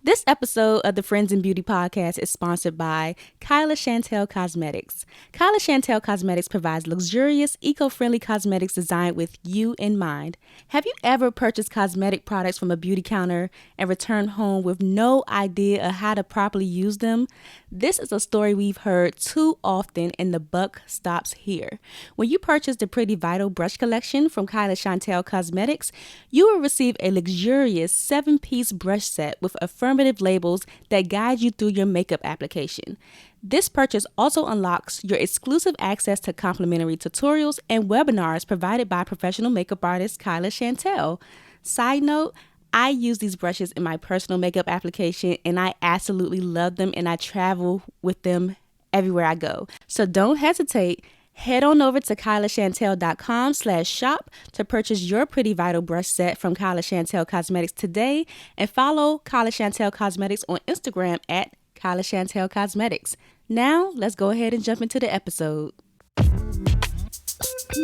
This episode of the Friends in Beauty podcast is sponsored by Kyla Chantel Cosmetics. Kyla Chantel Cosmetics provides luxurious, eco-friendly cosmetics designed with you in mind. Have you ever purchased cosmetic products from a beauty counter and returned home with no idea of how to properly use them? This is a story we've heard too often, and the buck stops here. When you purchase the Pretty Vital brush collection from Kyla Chantel Cosmetics, you will receive a luxurious 7-piece brush set with affirmative labels that guide you through your makeup application. This purchase also unlocks your exclusive access to complimentary tutorials and webinars provided by professional makeup artist Kyla Chantel. Side note, I use these brushes in my personal makeup application and I absolutely love them, and I travel with them everywhere I go. So don't hesitate. Head on over to kylashantel.com/shop to purchase your Pretty Vital brush set from Kyla Chantel Cosmetics today, and follow Kyla Chantel Cosmetics on Instagram at Kyla Chantel Cosmetics. Now, let's go ahead and jump into the episode.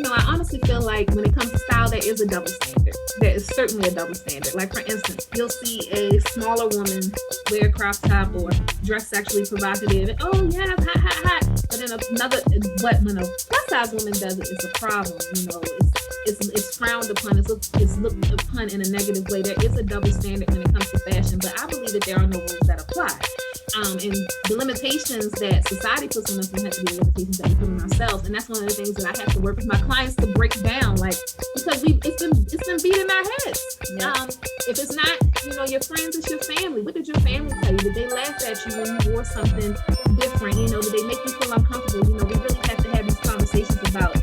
I honestly feel like when it comes to style, there is a double standard. There is certainly a double standard. Like, for instance, you'll see a smaller woman wear a crop top or dress sexually provocative, and oh yeah, hot. But then but when a plus size woman does it, it's a problem. It's frowned upon. It's looked upon in a negative way. There is a double standard when it comes to fashion, but I believe that there are no rules that apply. And the limitations that society puts on us don't have to be the limitations that we put on ourselves. And that's one of the things that I have to work with my clients to break down, because it's been beat in our heads. Yeah. If it's not, your friends, it's your family. What did your family tell you? Did they laugh at you when you wore something different? Did they make you feel uncomfortable? We really have to have these conversations about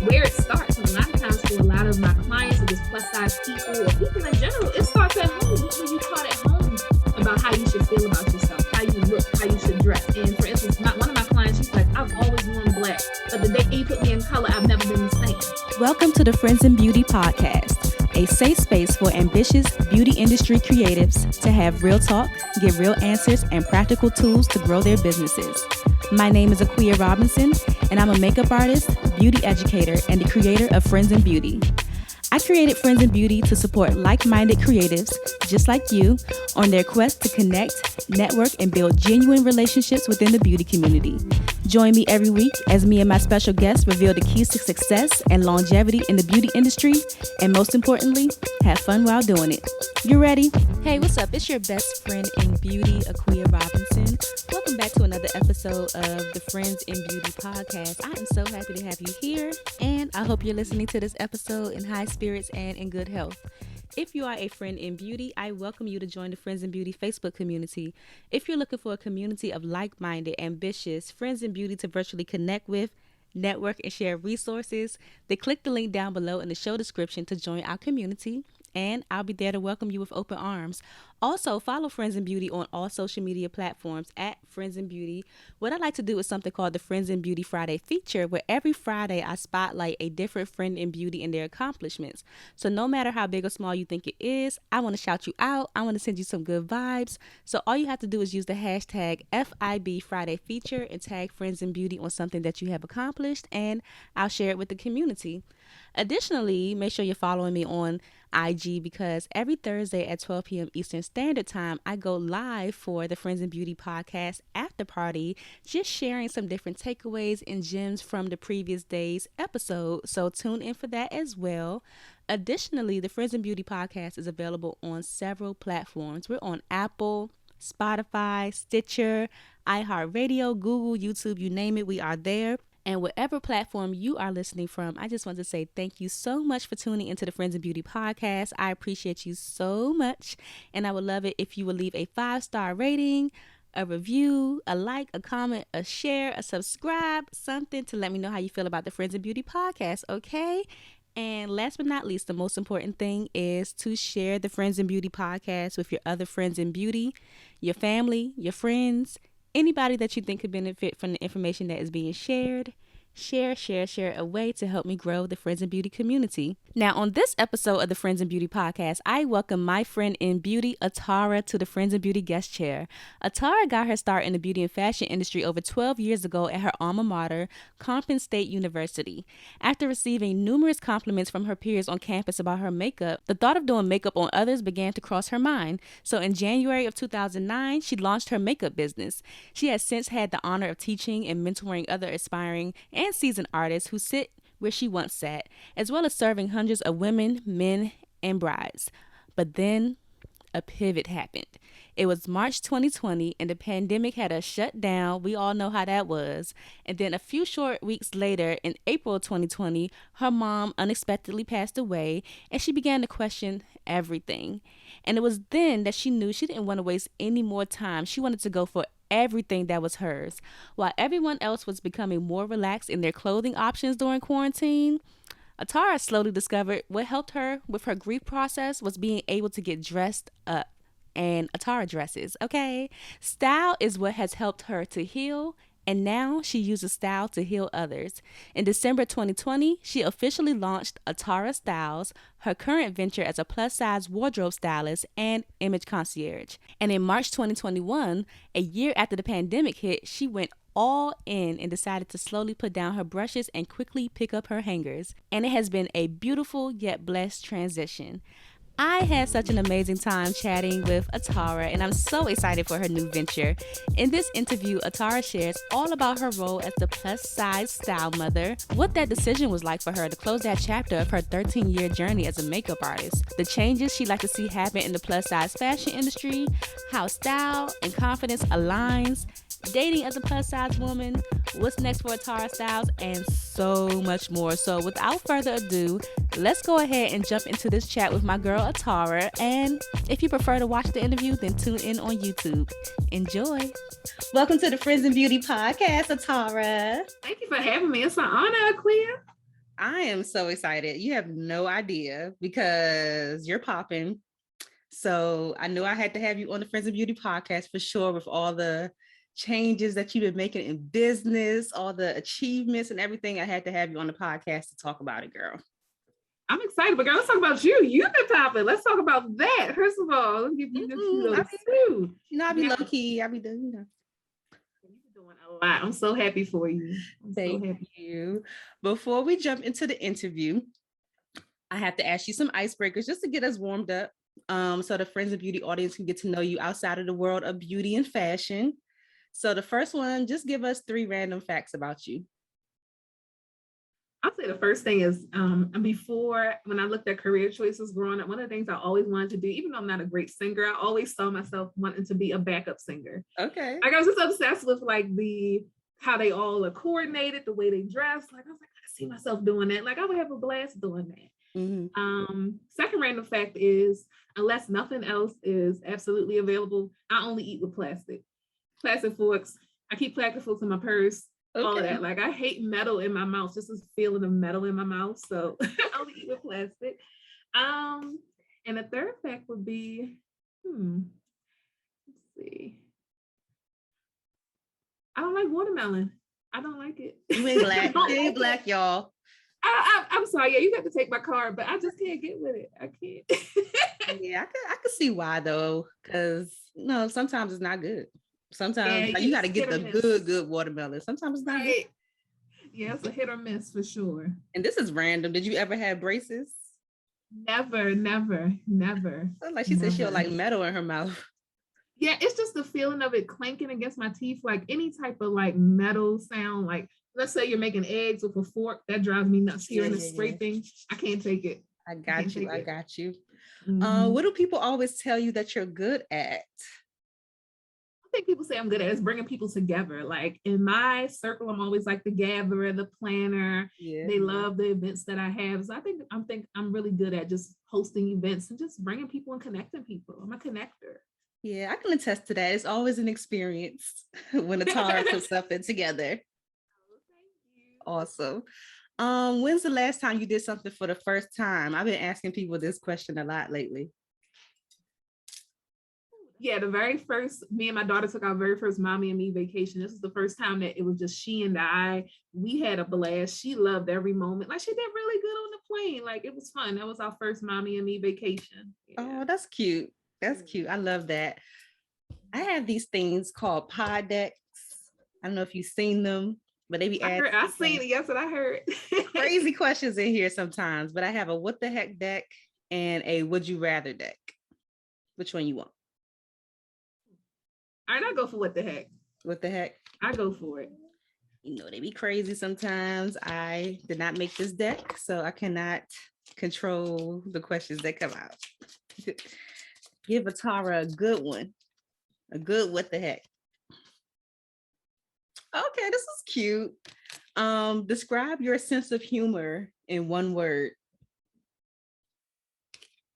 where it starts. And a lot of times for a lot of my clients or just plus size people or people in general, it starts at home. What were you taught at home about how you should feel about yourself, how you look, how you should dress? And for instance, one of my clients, she's like, I've always worn black, but the day you put me in color, I've never been the same. Welcome to the Friends in Beauty podcast, a safe space for ambitious beauty industry creatives to have real talk, get real answers, and practical tools to grow their businesses. My name is Aquia Robinson, and I'm a makeup artist, beauty educator, and the creator of Friends in Beauty. I created Friends in Beauty to support like-minded creatives just like you on their quest to connect, network, and build genuine relationships within the beauty community. Join me every week as me and my special guests reveal the keys to success and longevity in the beauty industry, and most importantly, have fun while doing it. You ready? Hey, what's up? It's your best friend in beauty, Aquia Robinson. Welcome back to another episode of the Friends in Beauty podcast. I am so happy to have you here, and I hope you're listening to this episode in high spirits and in good health. If you are a friend in beauty, I welcome you to join the Friends in Beauty Facebook community. If you're looking for a community of like-minded, ambitious friends in beauty to virtually connect with, network, and share resources, then click the link down below in the show description to join our community, and I'll be there to welcome you with open arms. Also, follow Friends in Beauty on all social media platforms at Friends in Beauty. What I like to do is something called the Friends in Beauty Friday feature, where every Friday I spotlight a different friend in beauty and their accomplishments. So no matter how big or small you think it is, I want to shout you out. I want to send you some good vibes. So all you have to do is use the hashtag FIB Friday feature and tag Friends in Beauty on something that you have accomplished, and I'll share it with the community. Additionally, make sure you're following me on IG, because every Thursday at 12 p.m. Eastern Standard Time, I go live for the Friends in Beauty podcast after party, just sharing some different takeaways and gems from the previous day's episode. So tune in for that as well. Additionally, the Friends in Beauty podcast is available on several platforms. We're on Apple, Spotify, Stitcher, iHeartRadio, Google, YouTube, you name it, we are there. And whatever platform you are listening from, I just want to say thank you so much for tuning into the Friends in Beauty podcast. I appreciate you so much. And I would love it if you would leave a 5-star rating, a review, a like, a comment, a share, a subscribe, something to let me know how you feel about the Friends in Beauty podcast, okay? And last but not least, the most important thing is to share the Friends in Beauty podcast with your other friends in beauty, your family, your friends, anybody that you think could benefit from the information that is being shared. share a way to help me grow the Friends in Beauty community. Now, on this episode of the Friends in Beauty podcast, I welcome my friend in beauty, Atarah, to the Friends in Beauty guest chair. Atarah got her start in the beauty and fashion industry over 12 years ago at her alma mater, Coppin State University. After receiving numerous compliments from her peers on campus about her makeup, the thought of doing makeup on others began to cross her mind. So in January of 2009, she launched her makeup business. She has since had the honor of teaching and mentoring other aspiring and seasoned artists who sit where she once sat, as well as serving hundreds of women, men, and brides. But then a pivot happened. It was March 2020 and the pandemic had us shut down. We all know how that was. And then a few short weeks later, in April 2020, her mom unexpectedly passed away and she began to question everything. And it was then that she knew she didn't want to waste any more time. She wanted to go for everything that was hers. While everyone else was becoming more relaxed in their clothing options during quarantine, Atarah slowly discovered what helped her with her grief process was being able to get dressed up. And Atarah dresses, okay? Style is what has helped her to heal, and now she uses style to heal others. In December 2020, she officially launched Atarah Styles, her current venture as a plus-size wardrobe stylist and image concierge. And in March 2021, a year after the pandemic hit, she went all in and decided to slowly put down her brushes and quickly pick up her hangers. And it has been a beautiful yet blessed transition. I had such an amazing time chatting with Atarah, and I'm so excited for her new venture. In this interview, Atarah shares all about her role as the plus-size style mother, what that decision was like for her to close that chapter of her 13-year journey as a makeup artist, the changes she'd like to see happen in the plus-size fashion industry, how style and confidence aligns, dating as a plus-size woman, what's next for Atarah Styles, and so much more. So without further ado, let's go ahead and jump into this chat with my girl Atarah. And if you prefer to watch the interview, then tune in on YouTube. Enjoy. Welcome to the Friends in Beauty podcast, Atarah. Thank you for having me. It's an honor, Clea. I am so excited. You have no idea because you're popping. So I knew I had to have you on the Friends in Beauty podcast for sure, with all the changes that you've been making in business, all the achievements and everything. I had to have you on the podcast to talk about it, girl. I'm excited, but girl, let's talk about you. You've been popping. Let's talk about that. First of all, let's give you I be low key. I be doing, You're doing a lot. I'm so happy for you. Thank you. Before we jump into the interview, I have to ask you some icebreakers just to get us warmed up. So the Friends of Beauty audience can get to know you outside of the world of beauty and fashion. So the first one, just give us 3 random facts about you. I'll say the first thing is before, when I looked at career choices growing up, one of the things I always wanted to do, even though I'm not a great singer, I always saw myself wanting to be a backup singer. Okay. Like I was just obsessed with like how they all are coordinated, the way they dress. Like I was like, I see myself doing that. Like I would have a blast doing that. Mm-hmm. Second random fact is, unless nothing else is absolutely available, I only eat with plastic forks. I keep plastic forks in my purse. Okay. All of that. Like I hate metal in my mouth. Just this feeling of metal in my mouth. So I only eat with plastic. And the third fact would be, let's see. I don't like watermelon. I don't like it. You ain't black. You ain't black, y'all. I'm sorry. Yeah, you have to take my card, but I just can't get with it. I can't. Yeah, I could see why though, because sometimes it's not good. Sometimes you got to get the good watermelon. Sometimes it's not good. Yeah, it's a hit or miss for sure. And this is random. Did you ever have braces? Never. Like she said, she don't like metal in her mouth. Yeah, it's just the feeling of it clanking against my teeth, like any type of like metal sound. Like let's say you're making eggs with a fork, that drives me nuts. Hearing the scraping, I can't take it. I got you. Mm-hmm. What do people always tell you that you're good at? I think people say I'm good at is bringing people together. Like in my circle, I'm always like the gatherer, the planner. Yeah. They love the events that I have. So I think I'm really good at just hosting events and just bringing people and connecting people. I'm a connector. Yeah, I can attest to that. It's always an experience when Atarah puts something together. Oh, thank you. Awesome. When's the last time you did something for the first time? I've been asking people this question a lot lately. Yeah, the very first, me and my daughter took our very first mommy and me vacation. This is the first time that it was just she and I. We had a blast. She loved every moment. Like she did really good on the plane. Like it was fun. That was our first mommy and me vacation. Yeah. Oh, that's cute. That's cute. I love that. I have these things called pod decks. I don't know if you've seen them, but they be I seen it. Yes, and I heard crazy questions in here sometimes. But I have a what the heck deck and a would you rather deck. Which one you want? All right, I go for what the heck. What the heck? I go for it. You know, they be crazy sometimes. I did not make this deck, so I cannot control the questions that come out. Give Atarah a good one. A good what the heck. Okay, this is cute. Describe your sense of humor in one word.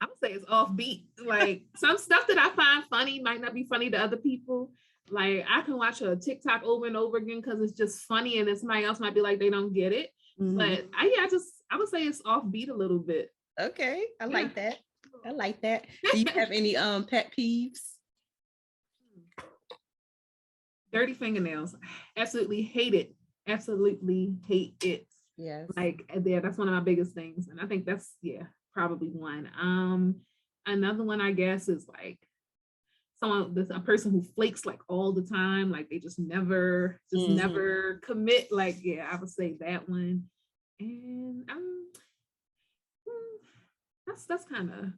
I would say it's offbeat. Like some stuff that I find funny might not be funny to other people. Like I can watch a TikTok over and over again because it's just funny, and then somebody else might be like they don't get it. Mm-hmm. But I would say it's offbeat a little bit. Okay, I like that. I like that. Do you have any pet peeves? Dirty fingernails. Absolutely hate it. Absolutely hate it. Yes. Like yeah, that's one of my biggest things, and I think that's probably one. Another one I guess is like a person who flakes like all the time, like they just never commit. Like yeah, I would say that one. And that's kind of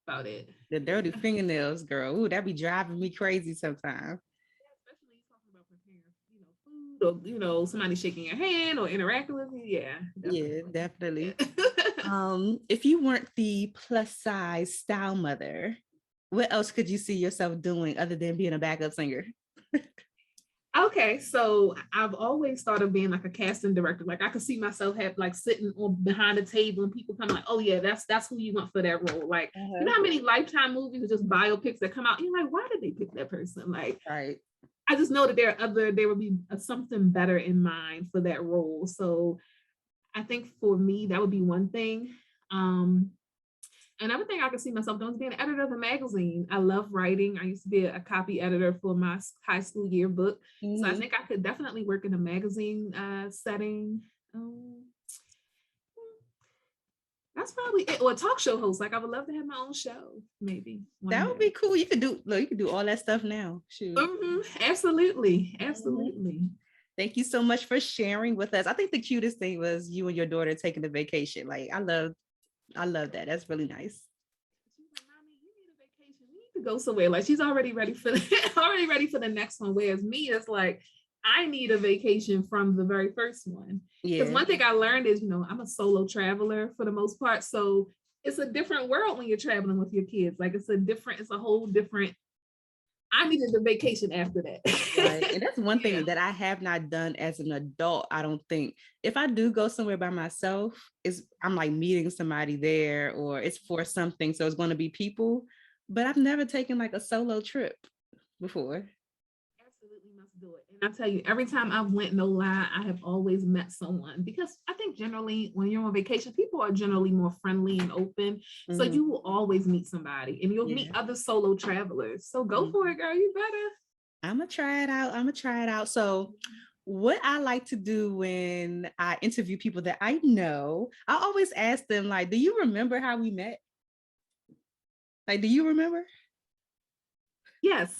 about it. The dirty fingernails, girl. Ooh, that be driving me crazy sometimes. Especially talking about preparing, food, or somebody shaking your hand or interacting with you. Yeah, definitely. Yeah, definitely. If you weren't the plus size style mother, what else could you see yourself doing other than being a backup singer? Okay, so I've always thought of being like a casting director. Like I could see myself sitting behind the table and people come like, oh yeah, that's who you want for that role. Like you know how many Lifetime movies are just biopics that come out? You're like, why did they pick that person? Like, right. I just know that there will be something better in mind for that role. So I think for me that would be one thing. Another thing I could see myself doing is being an editor of a magazine. I love writing. I used to be a copy editor for my high school yearbook. Mm-hmm. So I think I could definitely work in a magazine setting. That's probably it. Or a talk show host. Like I would love to have my own show, maybe. That would be cool. You could do all that stuff now. Shoot. Mm-hmm. Absolutely. Mm-hmm. Thank you so much for sharing with us. I think the cutest thing was you and your daughter taking the vacation. Like I love that. That's really nice. She's like, Mommy, you need a vacation. We need to go somewhere. Like she's already ready for the next one. Whereas me, it's like I need a vacation from the very first one. Because one thing I learned is, I'm a solo traveler for the most part. So it's a different world when you're traveling with your kids. Like it's a whole different. I needed the vacation after that. Right. And that's one thing that I have not done as an adult. I don't think if I do go somewhere by myself, I'm like meeting somebody there or it's for something. So it's going to be people, but I've never taken like a solo trip before. Absolutely must do it. And I tell you, every time I've went, no lie, I have always met someone because I think generally when you're on vacation, people are generally more friendly and open. Mm-hmm. So you will always meet somebody and you'll meet other solo travelers. So go for it, girl. You better. I'm going to try it out. So what I like to do when I interview people that I know, I always ask them like, do you remember how we met? Like, do you remember? Yes.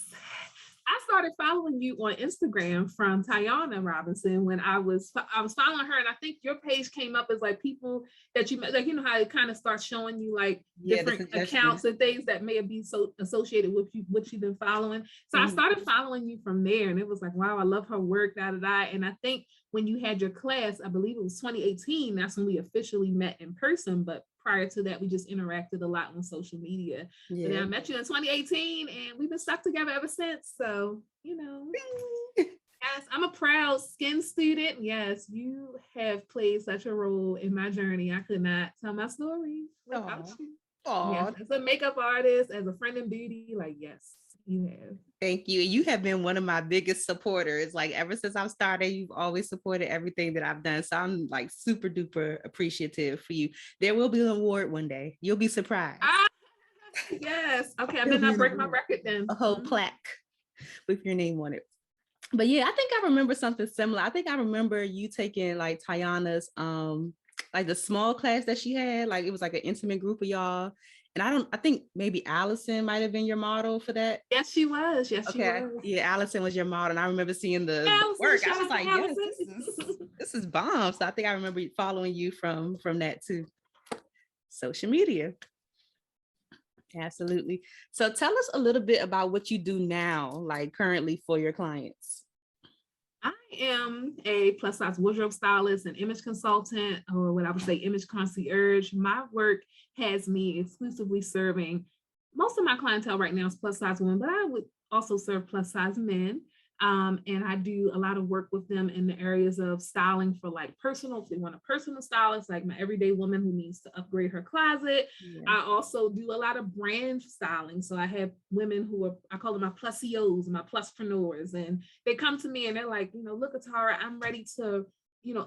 I started following you on Instagram from Tiana Robinson when I was following her, and I think your page came up as like people that you met, like how it kind of starts showing you like different accounts and things that may be so associated with you, what you've been following. So I started following you from there, and it was like, wow, I love her work, And I think when you had your class, I believe it was 2018, that's when we officially met in person, but prior to that, we just interacted a lot on social media. Yeah. But I met you in 2018 and we've been stuck together ever since. So, yes, I'm a proud skin student. Yes, you have played such a role in my journey. I could not tell my story without you. Yes, as a makeup artist, as a friend in beauty, like, yes, you have. Thank you. You have been one of my biggest supporters. Like ever since I've started, you've always supported everything that I've done. So I'm like super duper appreciative for you. There will be an award one day. You'll be surprised. Yes. Okay, I better not break my record then. A whole plaque with your name on it. But yeah, I think I remember something similar. I think I remember you taking like Tayana's like the small class that she had, like it was like an intimate group of y'all. And I think maybe Allison might have been your model for that. Yes, she was. Yes, she Okay. was. Yeah, Allison was your model. And I remember seeing the Allison, work. I shout was out to like, yes, Allison. this is bomb. So I think I remember following you from that too. Social media. Absolutely. So tell us a little bit about what you do now, like currently for your clients. I am a plus size wardrobe stylist and image consultant, or what I would say image concierge. My work has me exclusively serving, most of my clientele right now is plus size women, but I would also serve plus size men. And I do a lot of work with them in the areas of styling for like personal, if they want a personal stylist, like my everyday woman who needs to upgrade her closet. Yeah. I also do a lot of brand styling. So I have women who are, I call them my plus CEOs, my pluspreneurs, and they come to me and they're like, look, Atarah, I'm ready to,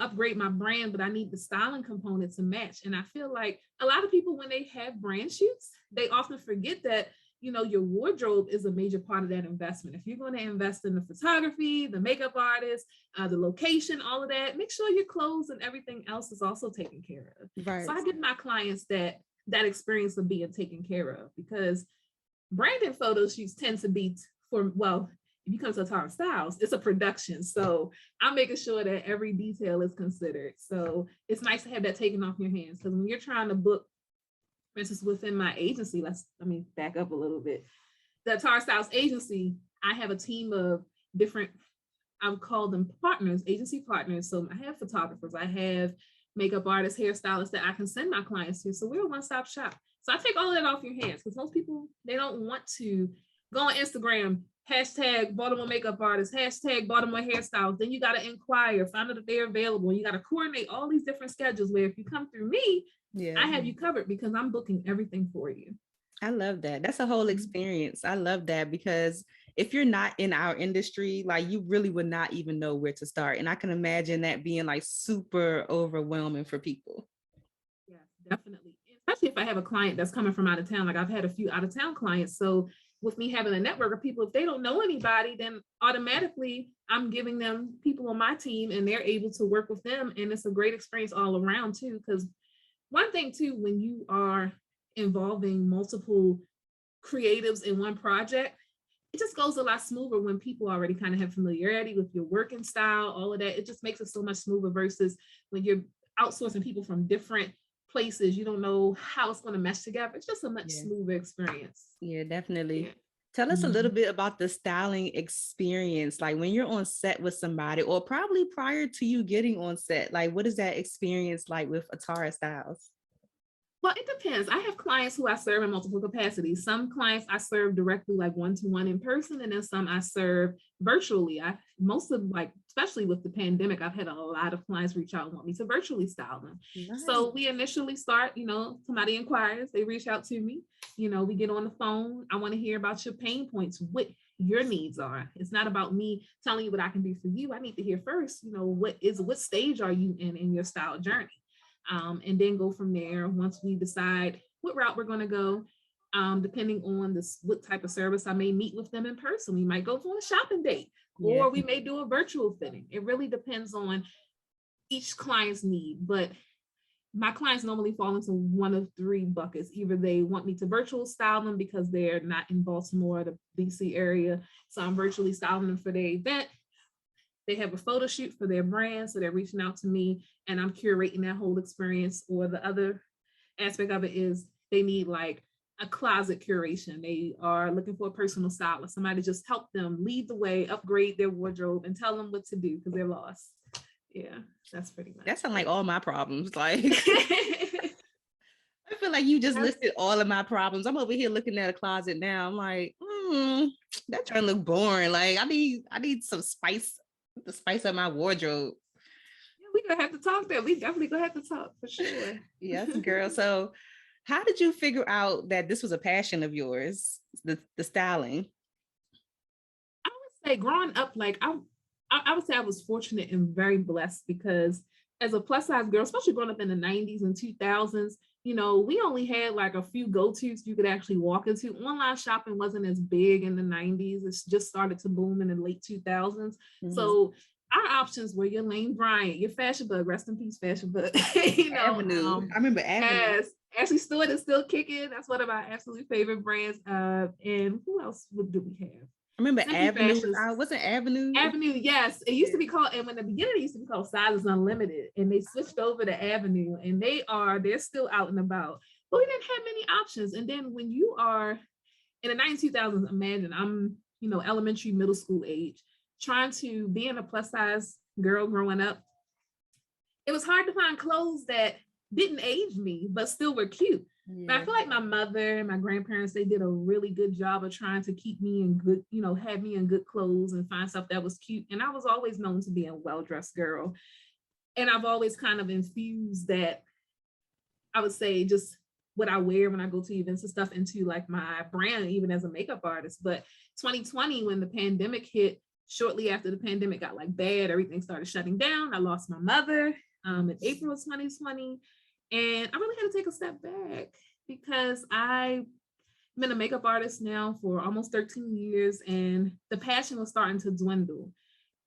upgrade my brand, but I need the styling component to match. And I feel like a lot of people, when they have brand shoots, they often forget that your wardrobe is a major part of that investment. If you're going to invest in the photography, the makeup artist, the location, all of that, make sure your clothes and everything else is also taken care of. Right. So I give my clients that experience of being taken care of, because branded photo shoots tend to be if you come to Atarah Styles, it's a production. So I'm making sure that every detail is considered. So it's nice to have that taken off your hands, because when you're trying to book, for instance, within my agency, let me back up a little bit. The Atarah Styles agency, I have a team of different, I would call them partners, agency partners. So I have photographers, I have makeup artists, hairstylists that I can send my clients to. So we're a one-stop shop. So I take all of that off your hands, because most people, they don't want to go on Instagram, hashtag Baltimore makeup artist, hashtag Baltimore hairstyles. Then you got to inquire, find out if they're available. You got to coordinate all these different schedules, where if you come through me, I have you covered, because I'm booking everything for you. I love that. That's a whole experience. I love that, because if you're not in our industry, like you really would not even know where to start. And I can imagine that being like super overwhelming for people. Yeah, definitely. Especially if I have a client that's coming from out of town. Like I've had a few out of town clients. So with me having a network of people, if they don't know anybody, then automatically I'm giving them people on my team and they're able to work with them. And it's a great experience all around too. Because one thing too, when you are involving multiple creatives in one project, it just goes a lot smoother when people already kind of have familiarity with your working style, all of that. It just makes it so much smoother versus when you're outsourcing people from different places. You don't know how it's going to mesh together. It's just a much smoother experience. Yeah, definitely. Yeah. Tell us a little bit about the styling experience, like when you're on set with somebody, or probably prior to you getting on set, like what is that experience like with Atarah Styles? Well, it depends. I have clients who I serve in multiple capacities. Some clients I serve directly, like one-to-one in person, and then some I serve virtually. Especially with the pandemic, I've had a lot of clients reach out and want me to virtually style them. Nice. So we initially start, somebody inquires, they reach out to me, we get on the phone. I want to hear about your pain points, what your needs are. It's not about me telling you what I can do for you. I need to hear first, what stage are you in your style journey? And then go from there. Once we decide what route we're going to go, depending on what type of service, I may meet with them in person. We might go on a shopping date, or we may do a virtual fitting. It really depends on each client's need. But my clients normally fall into one of three buckets. Either they want me to virtual style them because they're not in Baltimore, the DC area, so I'm virtually styling them for their event. They have a photo shoot for their brand, so they're reaching out to me and I'm curating that whole experience. Or the other aspect of it is they need like a closet curation. They are looking for a personal stylist, somebody just help them lead the way, upgrade their wardrobe, and tell them what to do because they're lost. Yeah, that's pretty much. That sounds like all my problems. Like, I feel like you just listed all of my problems. I'm over here looking at a closet now. I'm like, that trying to look boring. Like, I need some spice to spice up my wardrobe. Yeah, we're gonna have to talk there. We definitely gonna have to talk for sure. Yes, girl. So how did you figure out that this was a passion of yours, the styling? I would say growing up, like I would say I was fortunate and very blessed, because as a plus size girl, especially growing up in the 90s and 2000s, you know, we only had like a few go-tos you could actually walk into. Online shopping wasn't as big in the 90s. It's just started to boom in the late 2000s. So our options were your Lane Bryant, your Fashion Bug, rest in peace, Fashion Bug. You know, Avenue. I remember Avenue. Yes, Ashley Stewart is still kicking. That's one of my absolute favorite brands. And who else do we have? I remember Simply Avenue. Fashions. Wasn't Avenue? Avenue, yes. It used to be called, and in the beginning it used to be called Sizes Unlimited, and they switched over to Avenue, and they're still out and about. But we didn't have many options. And then when you are in the 2000s, imagine I'm, you know, elementary, middle school age, trying to be in a plus size girl growing up. It was hard to find clothes that didn't age me, but still were cute. Yeah. But I feel like my mother and my grandparents, they did a really good job of trying to keep me in good, you know, have me in good clothes and find stuff that was cute. And I was always known to be a well-dressed girl. And I've always kind of infused that, I would say, just what I wear when I go to events and stuff into like my brand, even as a makeup artist. But 2020, when the pandemic hit, shortly after the pandemic got like bad, everything started shutting down. I lost my mother in April of 2020. And I really had to take a step back because I've been a makeup artist now for almost 13 years and the passion was starting to dwindle.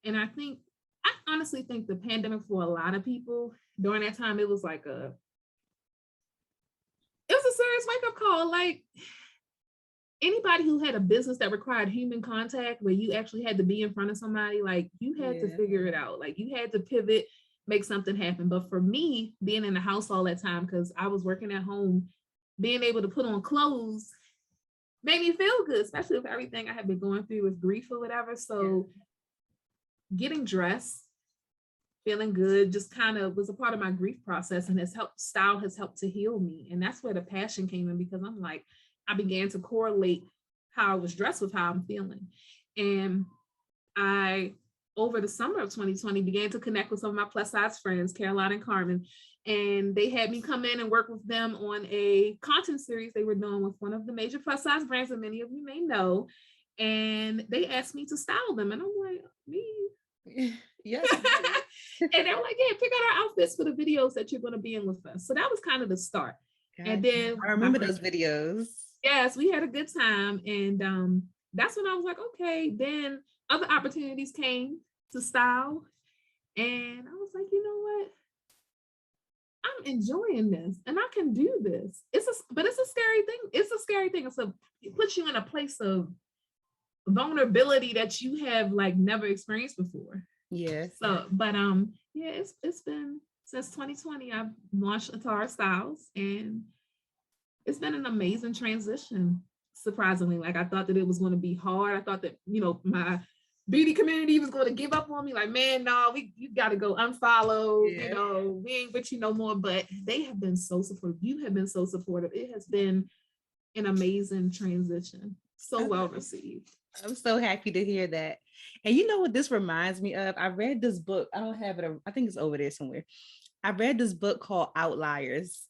And I honestly think the pandemic for a lot of people during that time, it was a serious wake-up call. Like anybody who had a business that required human contact, where you actually had to be in front of somebody, like you had to figure it out. Like you had to pivot, make something happen. But for me, being in the house all that time, because I was working at home, being able to put on clothes made me feel good, especially with everything I had been going through with grief or whatever. So getting dressed, feeling good, just kind of was a part of my grief process, and style has helped to heal me. And that's where the passion came in, because I'm like, I began to correlate how I was dressed with how I'm feeling. And I, over the summer of 2020, began to connect with some of my plus size friends, Caroline and Carmen, and they had me come in and work with them on a content series they were doing with one of the major plus size brands that many of you may know. And they asked me to style them. And I'm like, me? Yes. And they were like, yeah, pick out our outfits for the videos that you're going to be in with us. So that was kind of the start. God, and then I remember those videos. Yes, we had a good time. And that's when I was like, okay, then other opportunities came to style. And I was like, you know what? I'm enjoying this and I can do this. But it's a scary thing. It's a scary thing. It puts you in a place of vulnerability that you have like never experienced before. Yes. So, but it's been since 2020, I've launched Atarah Styles, and it's been an amazing transition. Surprisingly, like I thought that it was going to be hard. I thought that, you know, my beauty community was going to give up on me. Like, man, no, you got to go unfollow. Yeah. You know, we ain't with you no more. But they have been so supportive. You have been so supportive. It has been an amazing transition. So well received. I'm so happy to hear that. And you know what this reminds me of? I read this book. I don't have it. I think it's over there somewhere. I read this book called Outliers.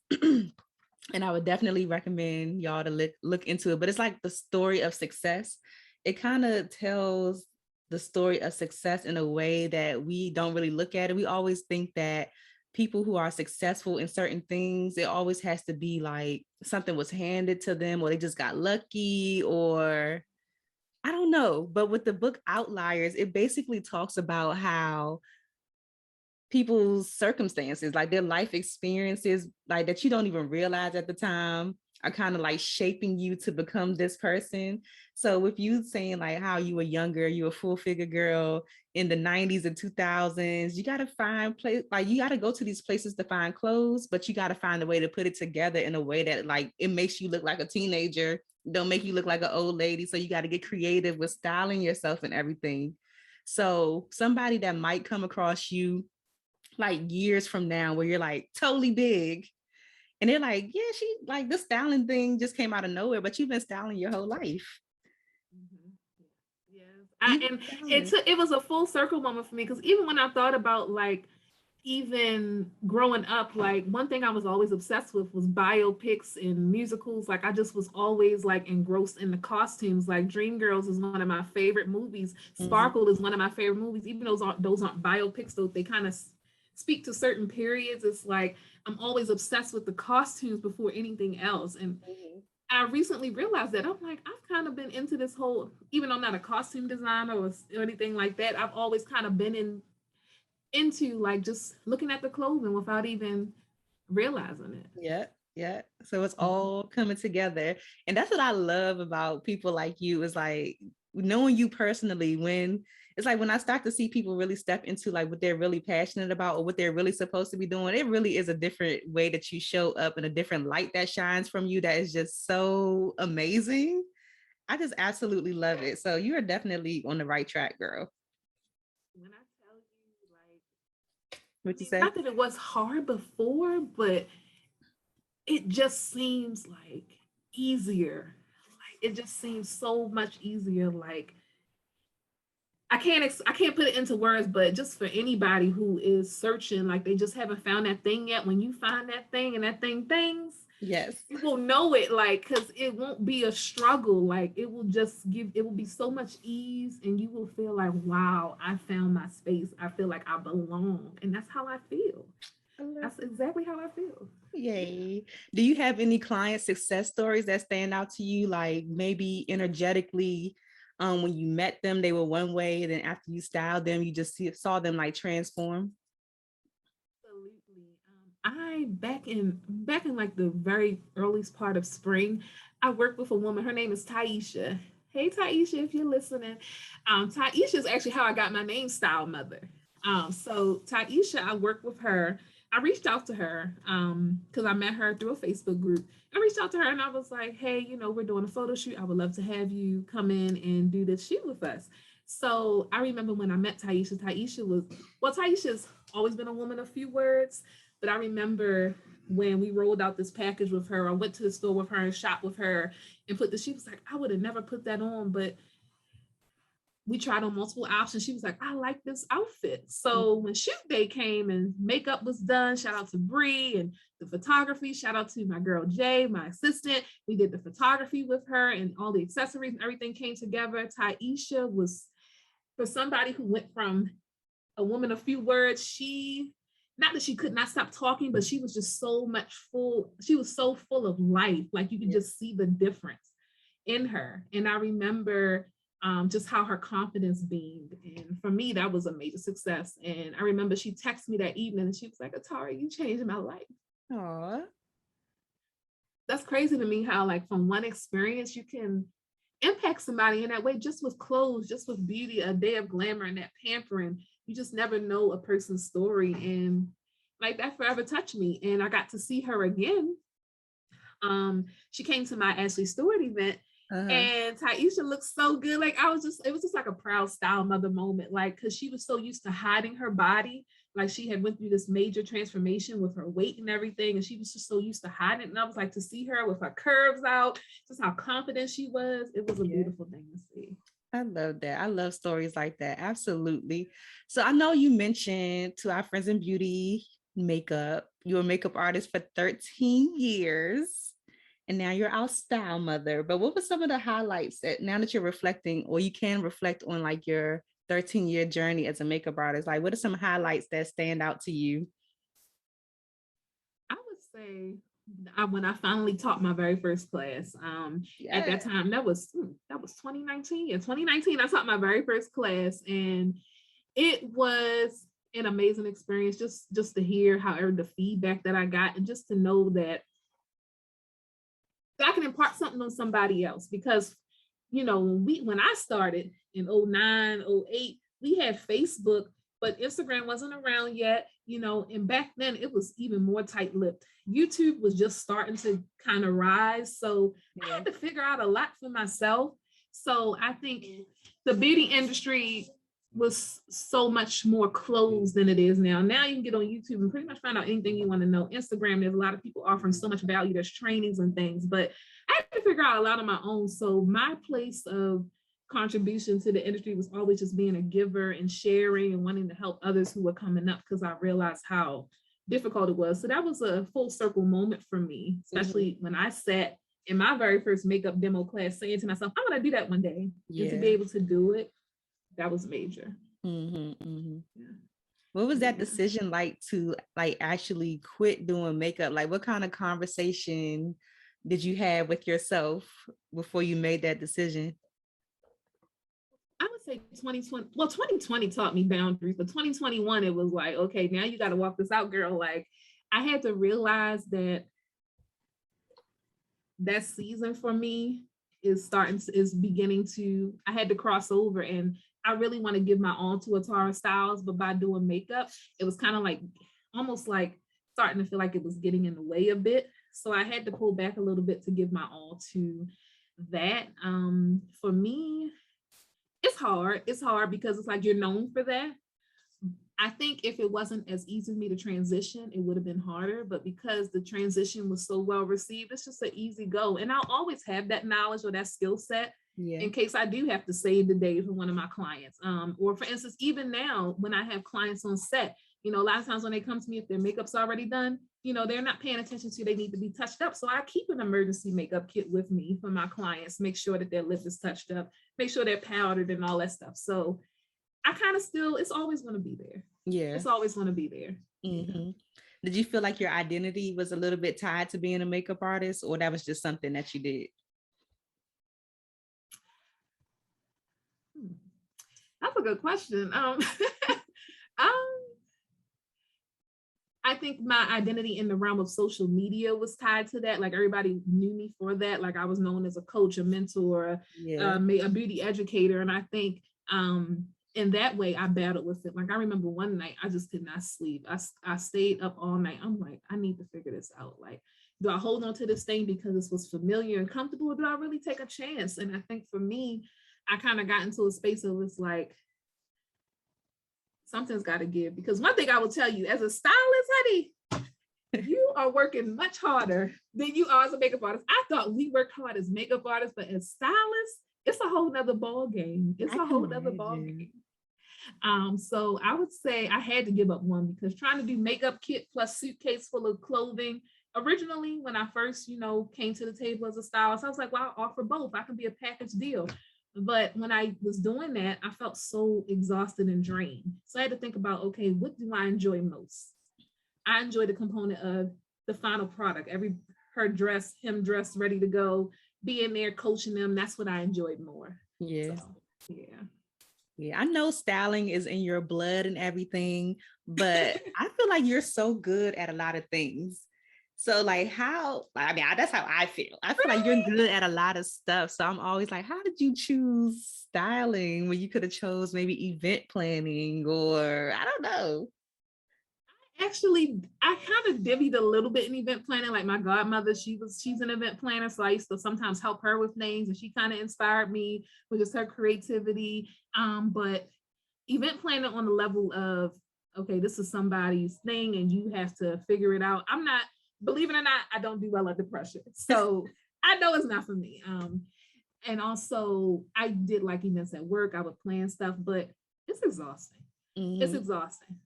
And I would definitely recommend y'all to look into it. But it's like the story of success. It kind of tells the story of success in a way that we don't really look at it. We always think that people who are successful in certain things, it always has to be like something was handed to them, or they just got lucky, or I don't know. But with the book Outliers, it basically talks about how people's circumstances, like their life experiences, like that you don't even realize at the time, are kind of like shaping you to become this person. So with you saying like how you were younger, you were a full figure girl in the 90s and 2000s, you got to find place, like you got to go to these places to find clothes, but you got to find a way to put it together in a way that like it makes you look like a teenager, don't make you look like an old lady. So you got to get creative with styling yourself and everything. So somebody that might come across you like years from now where you're like totally big, and they're like, yeah, she like this styling thing just came out of nowhere, but you've been styling your whole life. Yes. And it was a full circle moment for me, because even when I thought about like even growing up, like one thing I was always obsessed with was biopics and musicals. Like I just was always like engrossed in the costumes. Like Dreamgirls is one of my favorite movies. Sparkle is one of my favorite movies. Even those aren't biopics, though they kind of speak to certain periods. It's like I'm always obsessed with the costumes before anything else. And I recently realized that I'm like, I've kind of been into this whole, even though I'm not a costume designer or anything like that, I've always kind of been into like just looking at the clothing without even realizing it. Yeah, yeah. So it's all coming together. And that's what I love about people like you, is like knowing you personally. When it's like when I start to see people really step into like what they're really passionate about or what they're really supposed to be doing, it really is a different way that you show up and a different light that shines from you that is just so amazing. I just absolutely love it. So you are definitely on the right track, girl. When I tell you, like, What I you mean, say? not that it was hard before, but it just seems like easier. Like it just seems so much easier. Like I can't put it into words, but just for anybody who is searching, like they just haven't found that thing yet. When you find that thing and that thing things, Yes. you will know it, like, because it won't be a struggle. Like it will just it will be so much ease, and you will feel like, wow, I found my space. I feel like I belong, and that's how I feel. That's exactly how I feel. Yay. Do you have any client success stories that stand out to you? Like maybe energetically, when you met them, they were one way, and then after you styled them, you just saw them like transform? Absolutely. I back in like the very earliest part of spring, I worked with a woman. Her name is Taisha. Hey Taisha, if you're listening, Taisha is actually how I got my name, STYLEmother. So Taisha, I worked with her. I reached out to her because I met her through a Facebook group. I reached out to her and I was like, hey, you know, we're doing a photo shoot. I would love to have you come in and do this shoot with us. So I remember when I met Taisha, Taisha's always been a woman of few words, but I remember when we rolled out this package with her, I went to the store with her and shopped with her and she was like, I would have never put that on, but we tried on multiple options. She was like, I like this outfit. So when shoot day came and makeup was done, shout out to Bree, and the photography, shout out to my girl Jay, my assistant. We did the photography with her and all the accessories and everything came together. Taisha was, for somebody who went from a woman of few words, she, not that she could not stop talking, but she was just so much she was so full of life. Like you could just see the difference in her. And I remember just how her confidence beamed. And for me, that was a major success. And I remember she texted me that evening and she was like, Atarah, you changed my life. Aww. That's crazy to me how like from one experience you can impact somebody in that way, just with clothes, just with beauty, a day of glamour and that pampering. You just never know a person's story. And like that forever touched me. And I got to see her again. She came to my Ashley Stewart event. And Taisha looked so good. Like it was just like a proud STYLEmother moment. Like, cause she was so used to hiding her body. Like she had went through this major transformation with her weight and everything. And she was just so used to hiding it. And I was like, to see her with her curves out, just how confident she was. It was a beautiful thing to see. I love that. I love stories like that. Absolutely. So I know you mentioned to our friends in beauty makeup, you were a makeup artist for 13 years. And now you're our STYLEmother. But what were some of the highlights that now that you're reflecting, or you can reflect on like your 13-year journey as a makeup artist? Like, what are some highlights that stand out to you? I would say when I finally taught my very first class, at that time, that was 2019. Yeah, 2019, I taught my very first class, and it was an amazing experience just to hear the feedback that I got, and just to know that I can impart something on somebody else. Because you know, when I started in 09, 08, we had Facebook, but Instagram wasn't around yet, you know, and back then it was even more tight-lipped. YouTube was just starting to kind of rise. So I had to figure out a lot for myself. So I think the beauty industry was so much more closed than it is now. Now you can get on YouTube and pretty much find out anything you want to know. Instagram, there's a lot of people offering so much value. There's trainings and things, but I had to figure out a lot on my own. So my place of contribution to the industry was always just being a giver and sharing and wanting to help others who were coming up, because I realized how difficult it was. So that was a full circle moment for me, especially when I sat in my very first makeup demo class saying to myself, I'm going to do that one day. And to be able to do it, that was major. Yeah. What was that decision like to like actually quit doing makeup? Like what kind of conversation did you have with yourself before you made that decision? I would say 2020. Well, 2020 taught me boundaries, but 2021, it was like, okay, now you got to walk this out, girl. Like, I had to realize that that season for me is beginning to, I had to cross over, and I really want to give my all to Atarah styles, but by doing makeup, it was kind of like almost like starting to feel like it was getting in the way a bit. So I had to pull back a little bit to give my all to that. For me, it's hard. It's hard because it's like you're known for that. I think if it wasn't as easy for me to transition, it would have been harder. But because the transition was so well received, it's just an easy go. And I'll always have that knowledge or that skill set in case I do have to save the day for one of my clients. Or for instance, even now when I have clients on set, you know, a lot of times when they come to me, if their makeup's already done, you know, they're not paying attention to, they need to be touched up. So I keep an emergency makeup kit with me for my clients, make sure that their lip is touched up, make sure they're powdered and all that stuff. So I kind of still, it's always going to be there. Yeah. It's always going to be there. Mm-hmm. Did you feel like your identity was a little bit tied to being a makeup artist, or that was just something that you did? That's a good question. I think my identity in the realm of social media was tied to that. Like everybody knew me for that. Like I was known as a coach, a mentor, a beauty educator. And I think in that way I battled with it. Like I remember one night I just could not sleep. I stayed up all night. I'm like, I need to figure this out. Like, do I hold on to this thing because this was familiar and comfortable, or do I really take a chance? And I think for me, I kind of got into a space of it's like, something's got to give. Because one thing I will tell you, as a stylist, honey, you are working much harder than you are as a makeup artist. I thought we worked hard as makeup artists, but as stylists, it's a whole nother ball game. It's a whole nother ball game. So I would say I had to give up one, because trying to do makeup kit plus suitcase full of clothing. Originally, when I first, came to the table as a stylist, I was like, well, I'll offer both. I can be a package deal. But when I was doing that, I felt so exhausted and drained. So I had to think about, okay, what do I enjoy most? I enjoy the component of the final product, her dress, him dressed, ready to go, being there, coaching them. That's what I enjoyed more. Yeah. So, yeah. Yeah, I know styling is in your blood and everything, but I feel like you're so good at a lot of things. So that's how I feel. I feel like you're good at a lot of stuff. So I'm always like, how did you choose styling when you could have chose maybe event planning, or I don't know. Actually, I kind of divvied a little bit in event planning. Like my godmother, she's an event planner. So I used to sometimes help her with things, and she kind of inspired me with just her creativity. But event planning on the level of, okay, this is somebody's thing and you have to figure it out. I'm not, believe it or not, I don't do well under pressure. So I know it's not for me. And also I did like events at work. I would plan stuff, but it's exhausting. Mm-hmm. It's exhausting.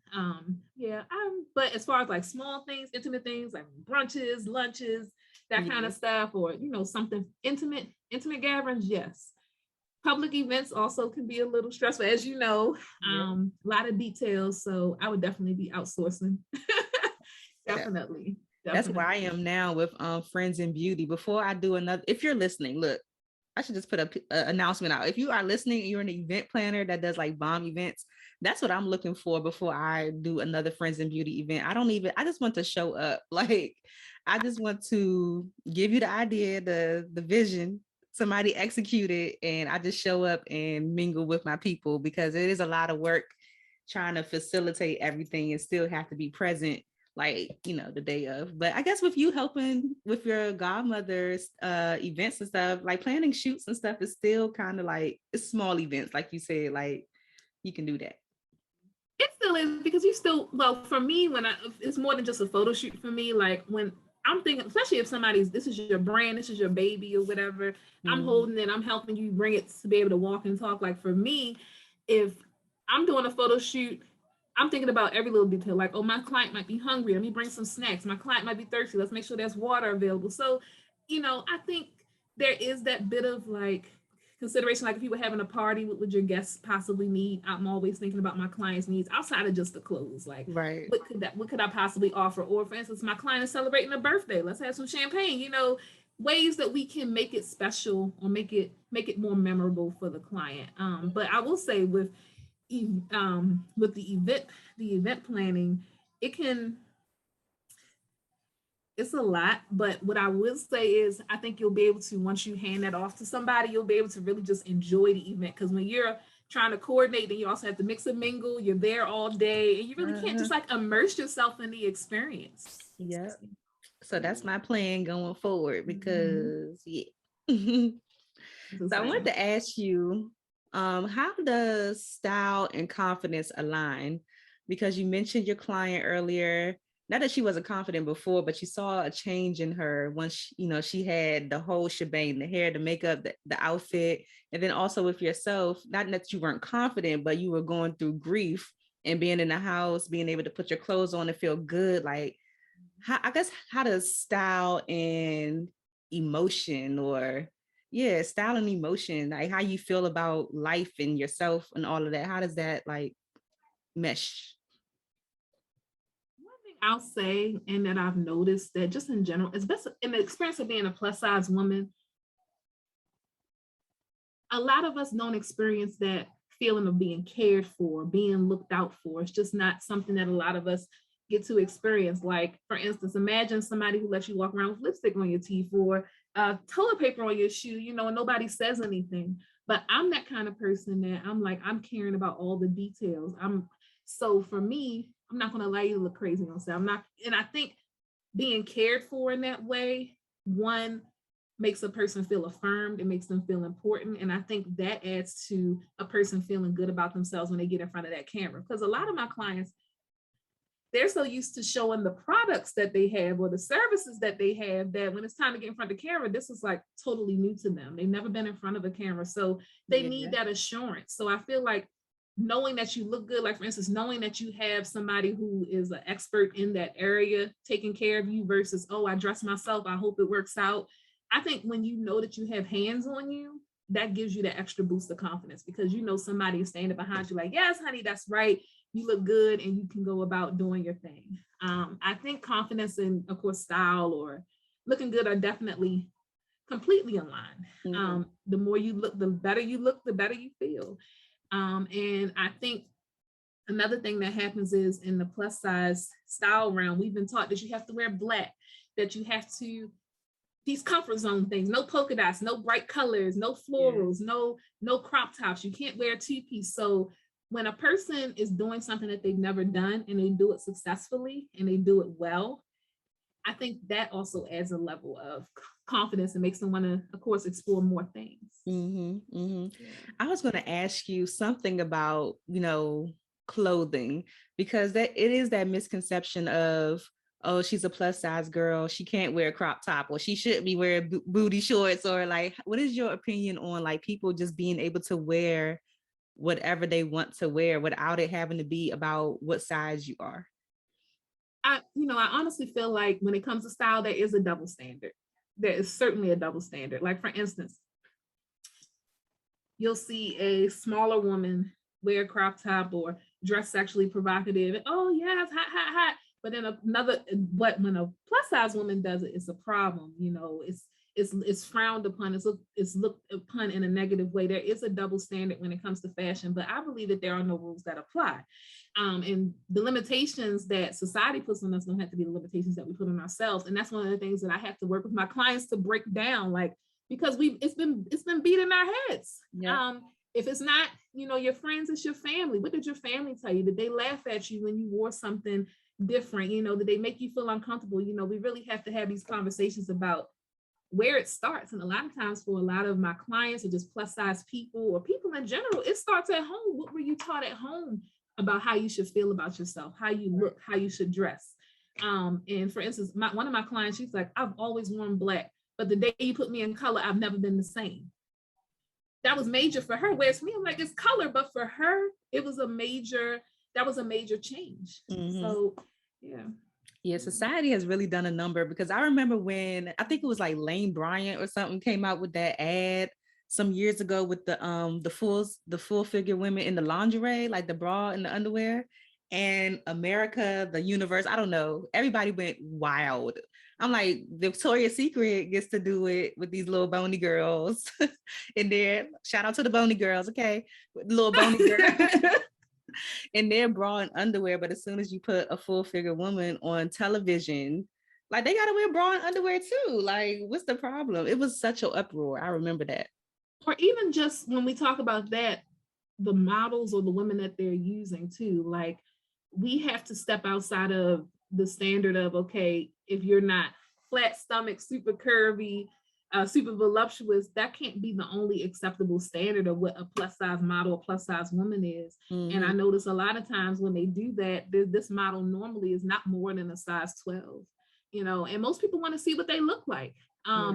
But as far as like small things, intimate things like brunches, lunches, that kind of stuff, or, something intimate gatherings, yes. Public events also can be a little stressful, as you know, a lot of details. So I would definitely be outsourcing. Definitely. That's where I am now with Friends in Beauty. Before I do another, if you're listening, look, I should just put an announcement out. If you are listening and you're an event planner that does like bomb events, that's what I'm looking for before I do another Friends in Beauty event. I just want to show up. Like, I just want to give you the idea, the vision, somebody execute it, and I just show up and mingle with my people, because it is a lot of work trying to facilitate everything and still have to be present, like, the day of. But I guess with you helping with your godmother's events and stuff, like planning shoots and stuff is still kind of like, it's small events, like you said, like you can do that. It still is, because for me, it's more than just a photo shoot for me. Like when I'm thinking, especially if this is your brand, this is your baby or whatever, I'm holding it, I'm helping you bring it to be able to walk and talk. Like for me, if I'm doing a photo shoot, I'm thinking about every little detail. Like, oh, my client might be hungry. Let me bring some snacks. My client might be thirsty. Let's make sure there's water available. So, I think there is that bit of like consideration, like if you were having a party, what would your guests possibly need? I'm always thinking about my clients' needs outside of just the clothes. Like, right. What could I possibly offer? Or for instance, my client is celebrating a birthday. Let's have some champagne. You know, ways that we can make it special or make it more memorable for the client. But I will say with the event planning, it's a lot, but what I will say is I think you'll be able to, once you hand that off to somebody, you'll be able to really just enjoy the event. Because when you're trying to coordinate, then you also have to mix and mingle. You're there all day, and you really can't just like immerse yourself in the experience. Yeah. So that's my plan going forward because So I wanted to ask you, how does style and confidence align? Because you mentioned your client earlier, not that she wasn't confident before, but you saw a change in her once, she had the whole shebang, the hair, the makeup, the outfit, and then also with yourself, not that you weren't confident, but you were going through grief and being in the house, being able to put your clothes on and feel good. Like, how does style and emotion style and emotion, like how you feel about life and yourself and all of that, how does that like mesh? I'll say, and that I've noticed that just in general, it's best in the experience of being a plus size woman, a lot of us don't experience that feeling of being cared for, being looked out for. It's just not something that a lot of us get to experience. Like, for instance, imagine somebody who lets you walk around with lipstick on your teeth or toilet paper on your shoe, and nobody says anything. But I'm that kind of person that I'm caring about all the details. So for me, I'm not going to allow you to look crazy on set. And I think being cared for in that way, one, makes a person feel affirmed. It makes them feel important. And I think that adds to a person feeling good about themselves when they get in front of that camera. Because a lot of my clients, they're so used to showing the products that they have or the services that they have that when it's time to get in front of the camera, this is like totally new to them. They've never been in front of a camera. So they need that assurance. So I feel like knowing that you look good, like for instance, knowing that you have somebody who is an expert in that area taking care of you versus, oh, I dress myself, I hope it works out. I think when you know that you have hands on you, that gives you the extra boost of confidence because somebody is standing behind you like, yes, honey, that's right. You look good and you can go about doing your thing. I think confidence and of course style or looking good are definitely completely aligned. Mm-hmm. The more you look, the better you feel. And I think another thing that happens is in the plus size style realm, we've been taught that you have to wear black, that you have to, these comfort zone things, no polka dots, no bright colors, no florals, no crop tops. You can't wear a two-piece. So when a person is doing something that they've never done and they do it successfully and they do it well, I think that also adds a level of confidence and makes them want to, of course, explore more things. Mm-hmm, mm-hmm. Yeah. I was going to ask you something about, clothing, because it is that misconception of, oh, she's a plus size girl, she can't wear a crop top, or she shouldn't be wearing booty shorts, or like, what is your opinion on like people just being able to wear whatever they want to wear without it having to be about what size you are? I honestly feel like when it comes to style, there is a double standard. There is certainly a double standard. Like for instance, you'll see a smaller woman wear a crop top or dress sexually provocative. Oh yes, hot, hot, hot. But then when a plus size woman does it, it's a problem. It's frowned upon. It's looked upon in a negative way. There is a double standard when it comes to fashion, but I believe that there are no rules that apply. And the limitations that society puts on us don't have to be the limitations that we put on ourselves. And that's one of the things that I have to work with my clients to break down, like, because it's been beat in our heads. Yeah. If it's not, your friends, it's your family. What did your family tell you? Did they laugh at you when you wore something different? Did they make you feel uncomfortable? We really have to have these conversations about where it starts. And a lot of times for a lot of my clients or just plus size people or people in general, it starts at home. What were you taught at home about how you should feel about yourself, how you look, how you should dress? And for instance, one of my clients, she's like, I've always worn black, but the day you put me in color, I've never been the same. That was major for her. Whereas me, I'm like, it's color, but for her, that was a major change. Mm-hmm. So, yeah. Yeah, society has really done a number, because I remember when, I think it was like Lane Bryant or something came out with that ad some years ago with the full figure women in the lingerie, like the bra and the underwear, and America, the universe, I don't know, everybody went wild. I'm like, Victoria's Secret gets to do it with these little bony girls in there. Shout out to the bony girls, okay? Little bony girls in their bra and underwear. But as soon as you put a full figure woman on television, like they gotta wear bra and underwear too. Like, what's the problem? It was such an uproar. I remember that. Or even just when we talk about that, the models or the women that they're using too, like we have to step outside of the standard of, okay, if you're not flat stomach, super curvy, super voluptuous, that can't be the only acceptable standard of what a plus size model or plus size woman is. And I notice a lot of times when they do that, this model normally is not more than a size 12, you know, and most people want to see what they look like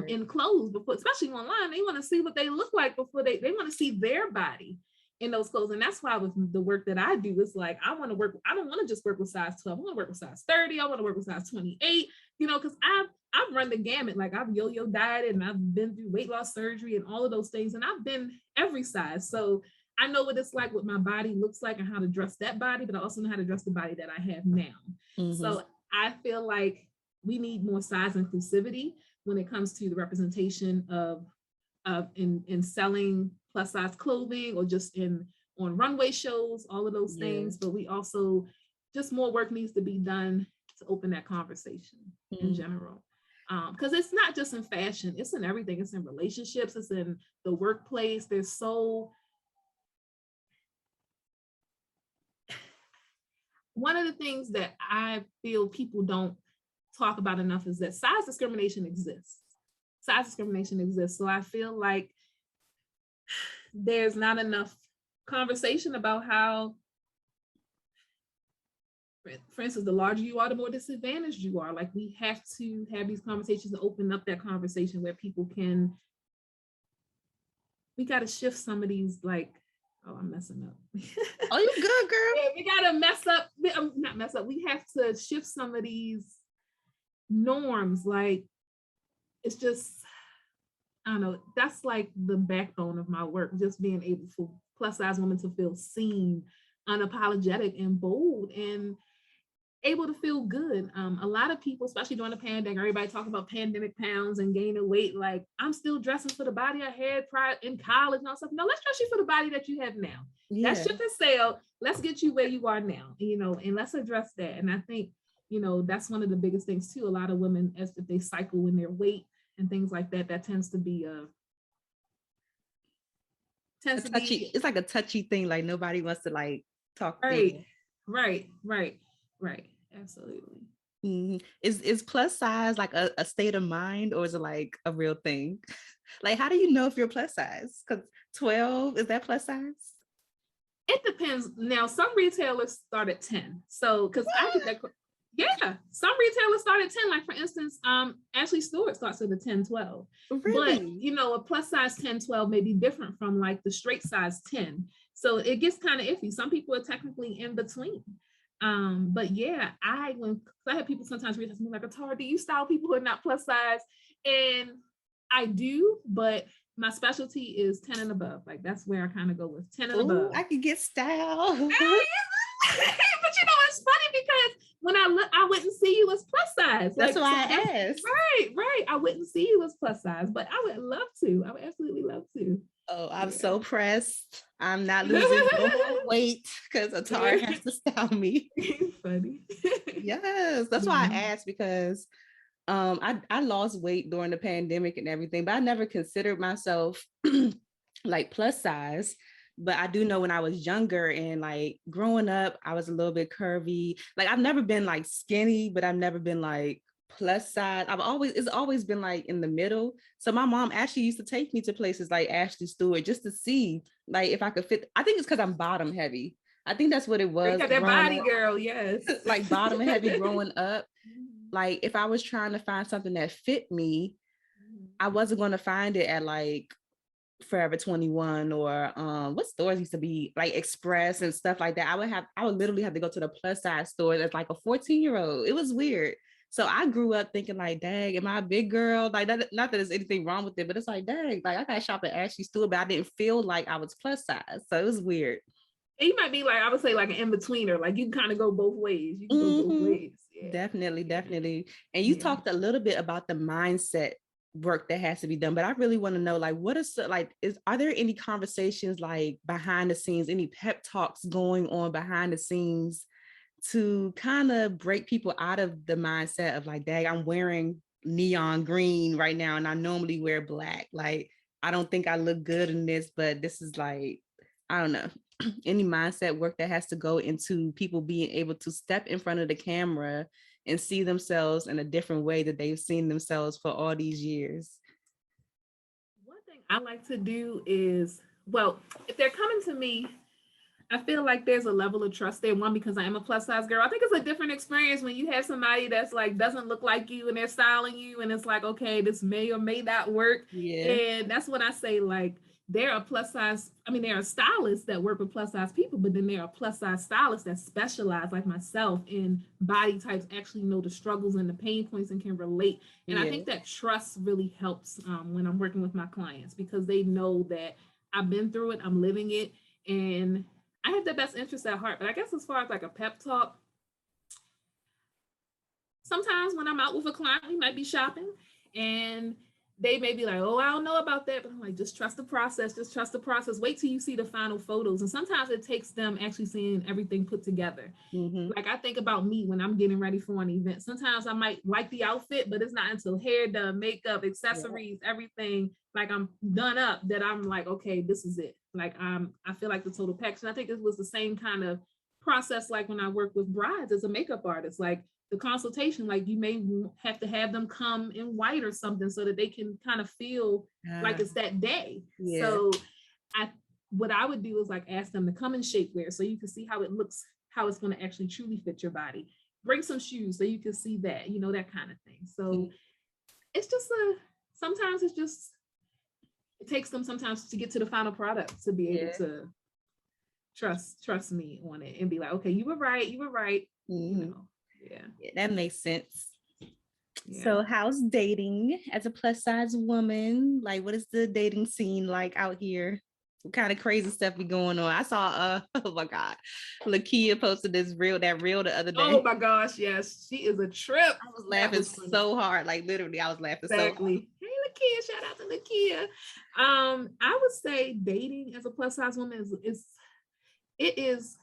in clothes before, especially online. They want to see what they look like before they want to see their body in those clothes. And that's why with the work that I do, it's like, I don't want to just work with size 12. I want to work with size 30. I want to work with size 28, you know, because I've run the gamut. Like I've yo-yo dieted and I've been through weight loss surgery and all of those things. And I've been every size. So I know what it's like, what my body looks like and how to dress that body, but I also know how to dress the body that I have now. So I feel like we need more size inclusivity when it comes to the representation of in selling plus size clothing or just on runway shows, all of those things. But we also, just more work needs to be done to open that conversation in general. Because it's not just in fashion, it's in everything. It's in relationships, it's in the workplace. One of the things that I feel people don't talk about enough is that size discrimination exists. Size discrimination exists. So I feel like there's not enough conversation about how, for instance, the larger you are, the more disadvantaged you are. Like we have to have these conversations to open up that conversation where people can, we got to shift some of these, like, oh, I'm messing up. Oh, you good, girl. Yeah, we got to not mess up. We have to shift some of these norms. Like, it's just, I don't know, that's like the backbone of my work, just being able for plus size women to feel seen, unapologetic and bold and able to feel good. A lot of people, especially during the pandemic, everybody talking about pandemic pounds and gaining weight. Like, I'm still dressing for the body I had prior in college and all stuff. No, let's dress you for the body that you have now. That's ship and sale. Let's get you where you are now, you know, and let's address that. And I think, you know, that's one of the biggest things too. A lot of women, as if they cycle in their weight and things like that, that tends to be it's like a touchy thing. Like nobody wants to like talk. Right. Absolutely. Is plus size like a state of mind, or is it like a real thing? Like, how do you know if you're plus size? Because 12, is that plus size? It depends. Now, some retailers start at 10. So, because I did that. Yeah, some retailers start at 10. Like, for instance, Ashley Stewart starts at a 10, 12. Really? But, you know, a plus size 10, 12 may be different from like the straight size 10. So it gets kind of iffy. Some people are technically in between. But yeah, I have people sometimes reach out to me like, Atarah, do you style people who are not plus size? And I do, but my specialty is 10 and above. Like, that's where I kind of go with 10 and above. I could get style. But you know, it's funny because when I wouldn't see you as plus size. That's why I asked. Right. I wouldn't see you as plus size, but I would love to. I would absolutely love to. Oh, I'm so pressed. I'm not losing no more weight because Atarah has to style me. Funny. Yes, that's why I asked, because I lost weight during the pandemic and everything, but I never considered myself like plus size. But I do know when I was younger and like growing up, I was a little bit curvy. Like, I've never been like skinny, but I've never been like plus size. It's always been like in the middle. So my mom actually used to take me to places like Ashley Stewart just to see like if I could fit. I think it's because I'm bottom heavy. I think that's what it was. That body up. Girl, yes. Like bottom heavy growing up. Like, if I was trying to find something that fit me, I wasn't going to find it at like Forever 21 or what stores used to be like Express and stuff like that. I would literally have to go to the plus size store as like a 14-year-old. It was weird. So I grew up thinking like, dang, am I a big girl? Like that, not that there's anything wrong with it, but it's like, dang, like I got shop at Ashley Stewart, but I didn't feel like I was plus size. So it was weird. And you might be like, I would say like an in-betweener. Like you can kind of go both ways. You can go both ways. Yeah. Definitely. And you talked a little bit about the mindset work that has to be done, but I really want to know, like, what is like, are there any conversations like behind the scenes, any pep talks going on behind the scenes to kind of break people out of the mindset of like, dang, I'm wearing neon green right now and I normally wear black. Like, I don't think I look good in this, but this is like, I don't know, any mindset work that has to go into people being able to step in front of the camera and see themselves in a different way that they've seen themselves for all these years. One thing I like to do is, well, if they're coming to me, I feel like there's a level of trust there. One, because I am a plus size girl. I think it's a different experience when you have somebody that's like doesn't look like you and they're styling you, and it's like, okay, this may or may not work. Yeah. And that's when I say, like, there are plus size, I mean, there are stylists that work with plus size people, but then there are plus size stylists that specialize, like myself, in body types, actually know the struggles and the pain points and can relate. And I think that trust really helps when I'm working with my clients, because they know that I've been through it, I'm living it, and I have the best interest at heart. But I guess as far as like a pep talk, sometimes when I'm out with a client, we might be shopping and they may be like, oh, I don't know about that. But I'm like, just trust the process. Just trust the process. Wait till you see the final photos. And sometimes it takes them actually seeing everything put together. Like I think about me when I'm getting ready for an event. Sometimes I might like the outfit, but it's not until hair done, makeup, accessories, everything, like I'm done up, that I'm like, okay, this is it. Like I feel like the total package. And I think it was the same kind of process like when I work with brides as a makeup artist. Like the consultation, like you may have to have them come in white or something so that they can kind of feel like it's that day. So what I would do is like ask them to come in shapewear so you can see how it looks, how it's going to actually truly fit your body. Bring some shoes so you can see that, you know, that kind of thing. So it's just sometimes it's just, it takes them sometimes to get to the final product to be able to trust me on it and be like, okay, you were right. You know. Yeah, that makes sense. So how's dating as a plus size woman? Like, what is the dating scene like out here? What kind of crazy stuff be going on? I saw oh my god, Lakia posted that reel the other day. Oh my gosh, yes, she is a trip. I was laughing so hard, like literally I was laughing so hard. Hey Lakia, shout out to Lakia. I would say dating as a plus size woman is it's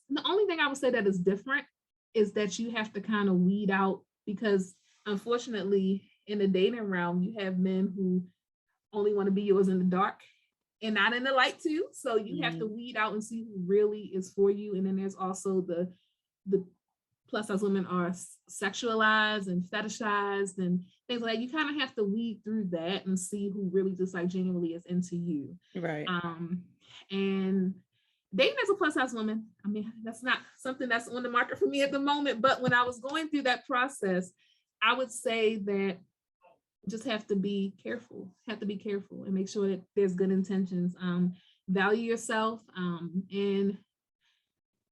the only thing I would say that is different is that you have to kind of weed out, because unfortunately in the dating realm, you have men who only want to be yours in the dark and not in the light too. So you have to weed out and see who really is for you. And then there's also the plus size women are sexualized and fetishized and things like that. You kind of have to weed through that and see who really just like genuinely is into you. Right. And dating as a plus size woman, I mean, that's not something that's on the market for me at the moment. But when I was going through that process, I would say that just have to be careful and make sure that there's good intentions. Value yourself and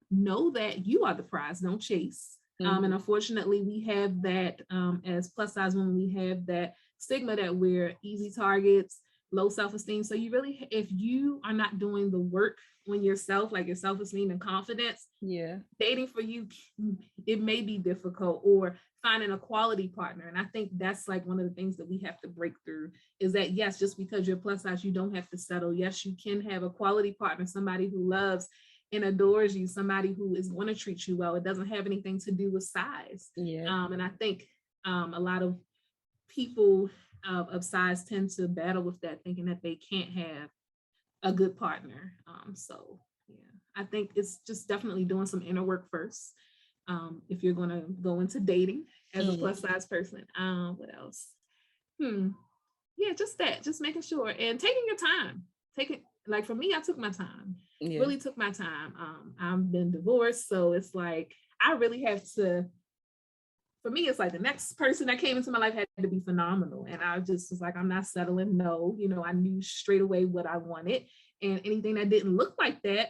know that you are the prize, don't chase. And unfortunately, we have that as plus size women, we have that stigma that we're easy targets, low self-esteem. So you really, if you are not doing the work on yourself, like your self-esteem and confidence, dating for you, it may be difficult, or finding a quality partner. And I think that's like one of the things that we have to break through is that, yes, just because you're plus size, you don't have to settle. Yes, you can have a quality partner, somebody who loves and adores you, somebody who is going to treat you well. It doesn't have anything to do with size. And I think a lot of people of size tend to battle with that, thinking that they can't have a good partner. So I think it's just definitely doing some inner work first. If you're going to go into dating as a plus size person. What else? Just making sure and taking your time. Like for me, I took my time. Really took my time. I've been divorced, so it's like I really have to. For me, it's like the next person that came into my life had to be phenomenal, and I just was like, I'm not settling. No, I knew straight away what I wanted, and anything that didn't look like that,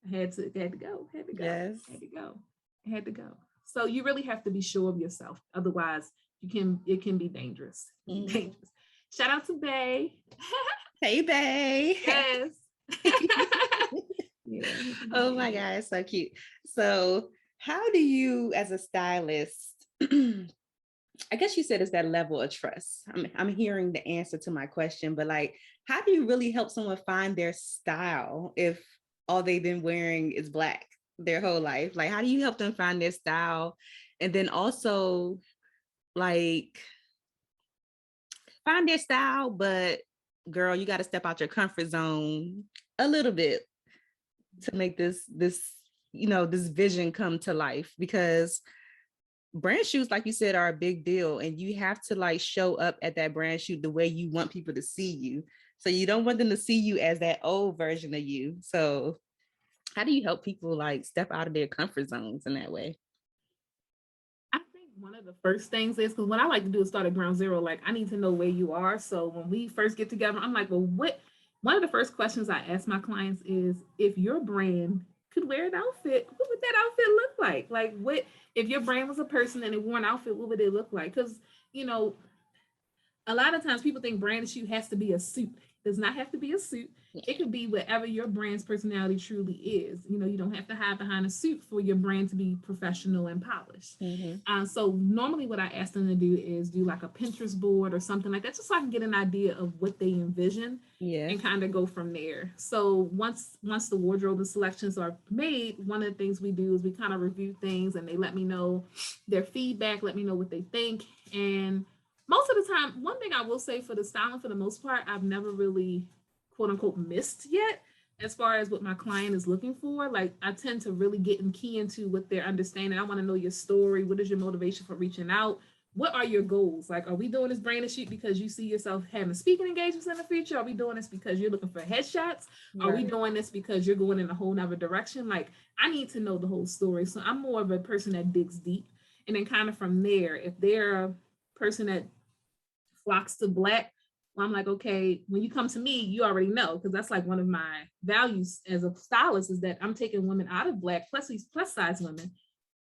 I had to go. Had to go. It had to go. So you really have to be sure of yourself. Otherwise, it can be dangerous. Dangerous. Shout out to Bay. Hey, Bay. Yes. Yeah. Oh my God, so cute. So how do you, as a stylist, I guess you said it's that level of trust. I'm hearing the answer to my question, but like, how do you really help someone find their style if all they've been wearing is Black their whole life? Like, how do you help them find their style? And then also, like, find their style, but girl, you got to step out your comfort zone a little bit to make this vision come to life, because brand shoots, like you said, are a big deal, and you have to like show up at that brand shoot the way you want people to see you. So you don't want them to see you as that old version of you. So how do you help people like step out of their comfort zones in that way? I think one of the first things is, because what I like to do is start at ground zero. Like, I need to know where you are. So when we first get together, I'm like, well, one of the first questions I ask my clients is, if your brand could wear an outfit, what would that outfit look like? Like, what if your brand was a person and it wore an outfit, what would it look like? Because, a lot of times people think brand shoot has to be a suit. It does not have to be a suit. It could be whatever your brand's personality truly is. You don't have to hide behind a suit for your brand to be professional and polished. So normally what I ask them to do is do like a Pinterest board or something like that, just so I can get an idea of what they envision and kind of go from there. So once the wardrobe and selections are made, one of the things we do is we kind of review things, and they let me know their feedback, let me know what they think. And most of the time, one thing I will say for the styling, for the most part, I've never really, quote unquote, missed yet as far as what my client is looking for. Like, I tend to really get and key into what they're understanding. I want to know your story. What is your motivation for reaching out? What are your goals? Like, are we doing this brand shoot because you see yourself having speaking engagements in the future? Are we doing this because you're looking for headshots? Right. Are we doing this because you're going in a whole nother direction? Like, I need to know the whole story. So I'm more of a person that digs deep. And then kind of from there, if they're a person that flocks to Black, well, I'm like, okay, when you come to me, you already know, because that's like one of my values as a stylist, is that I'm taking women out of Black, plus these plus size women,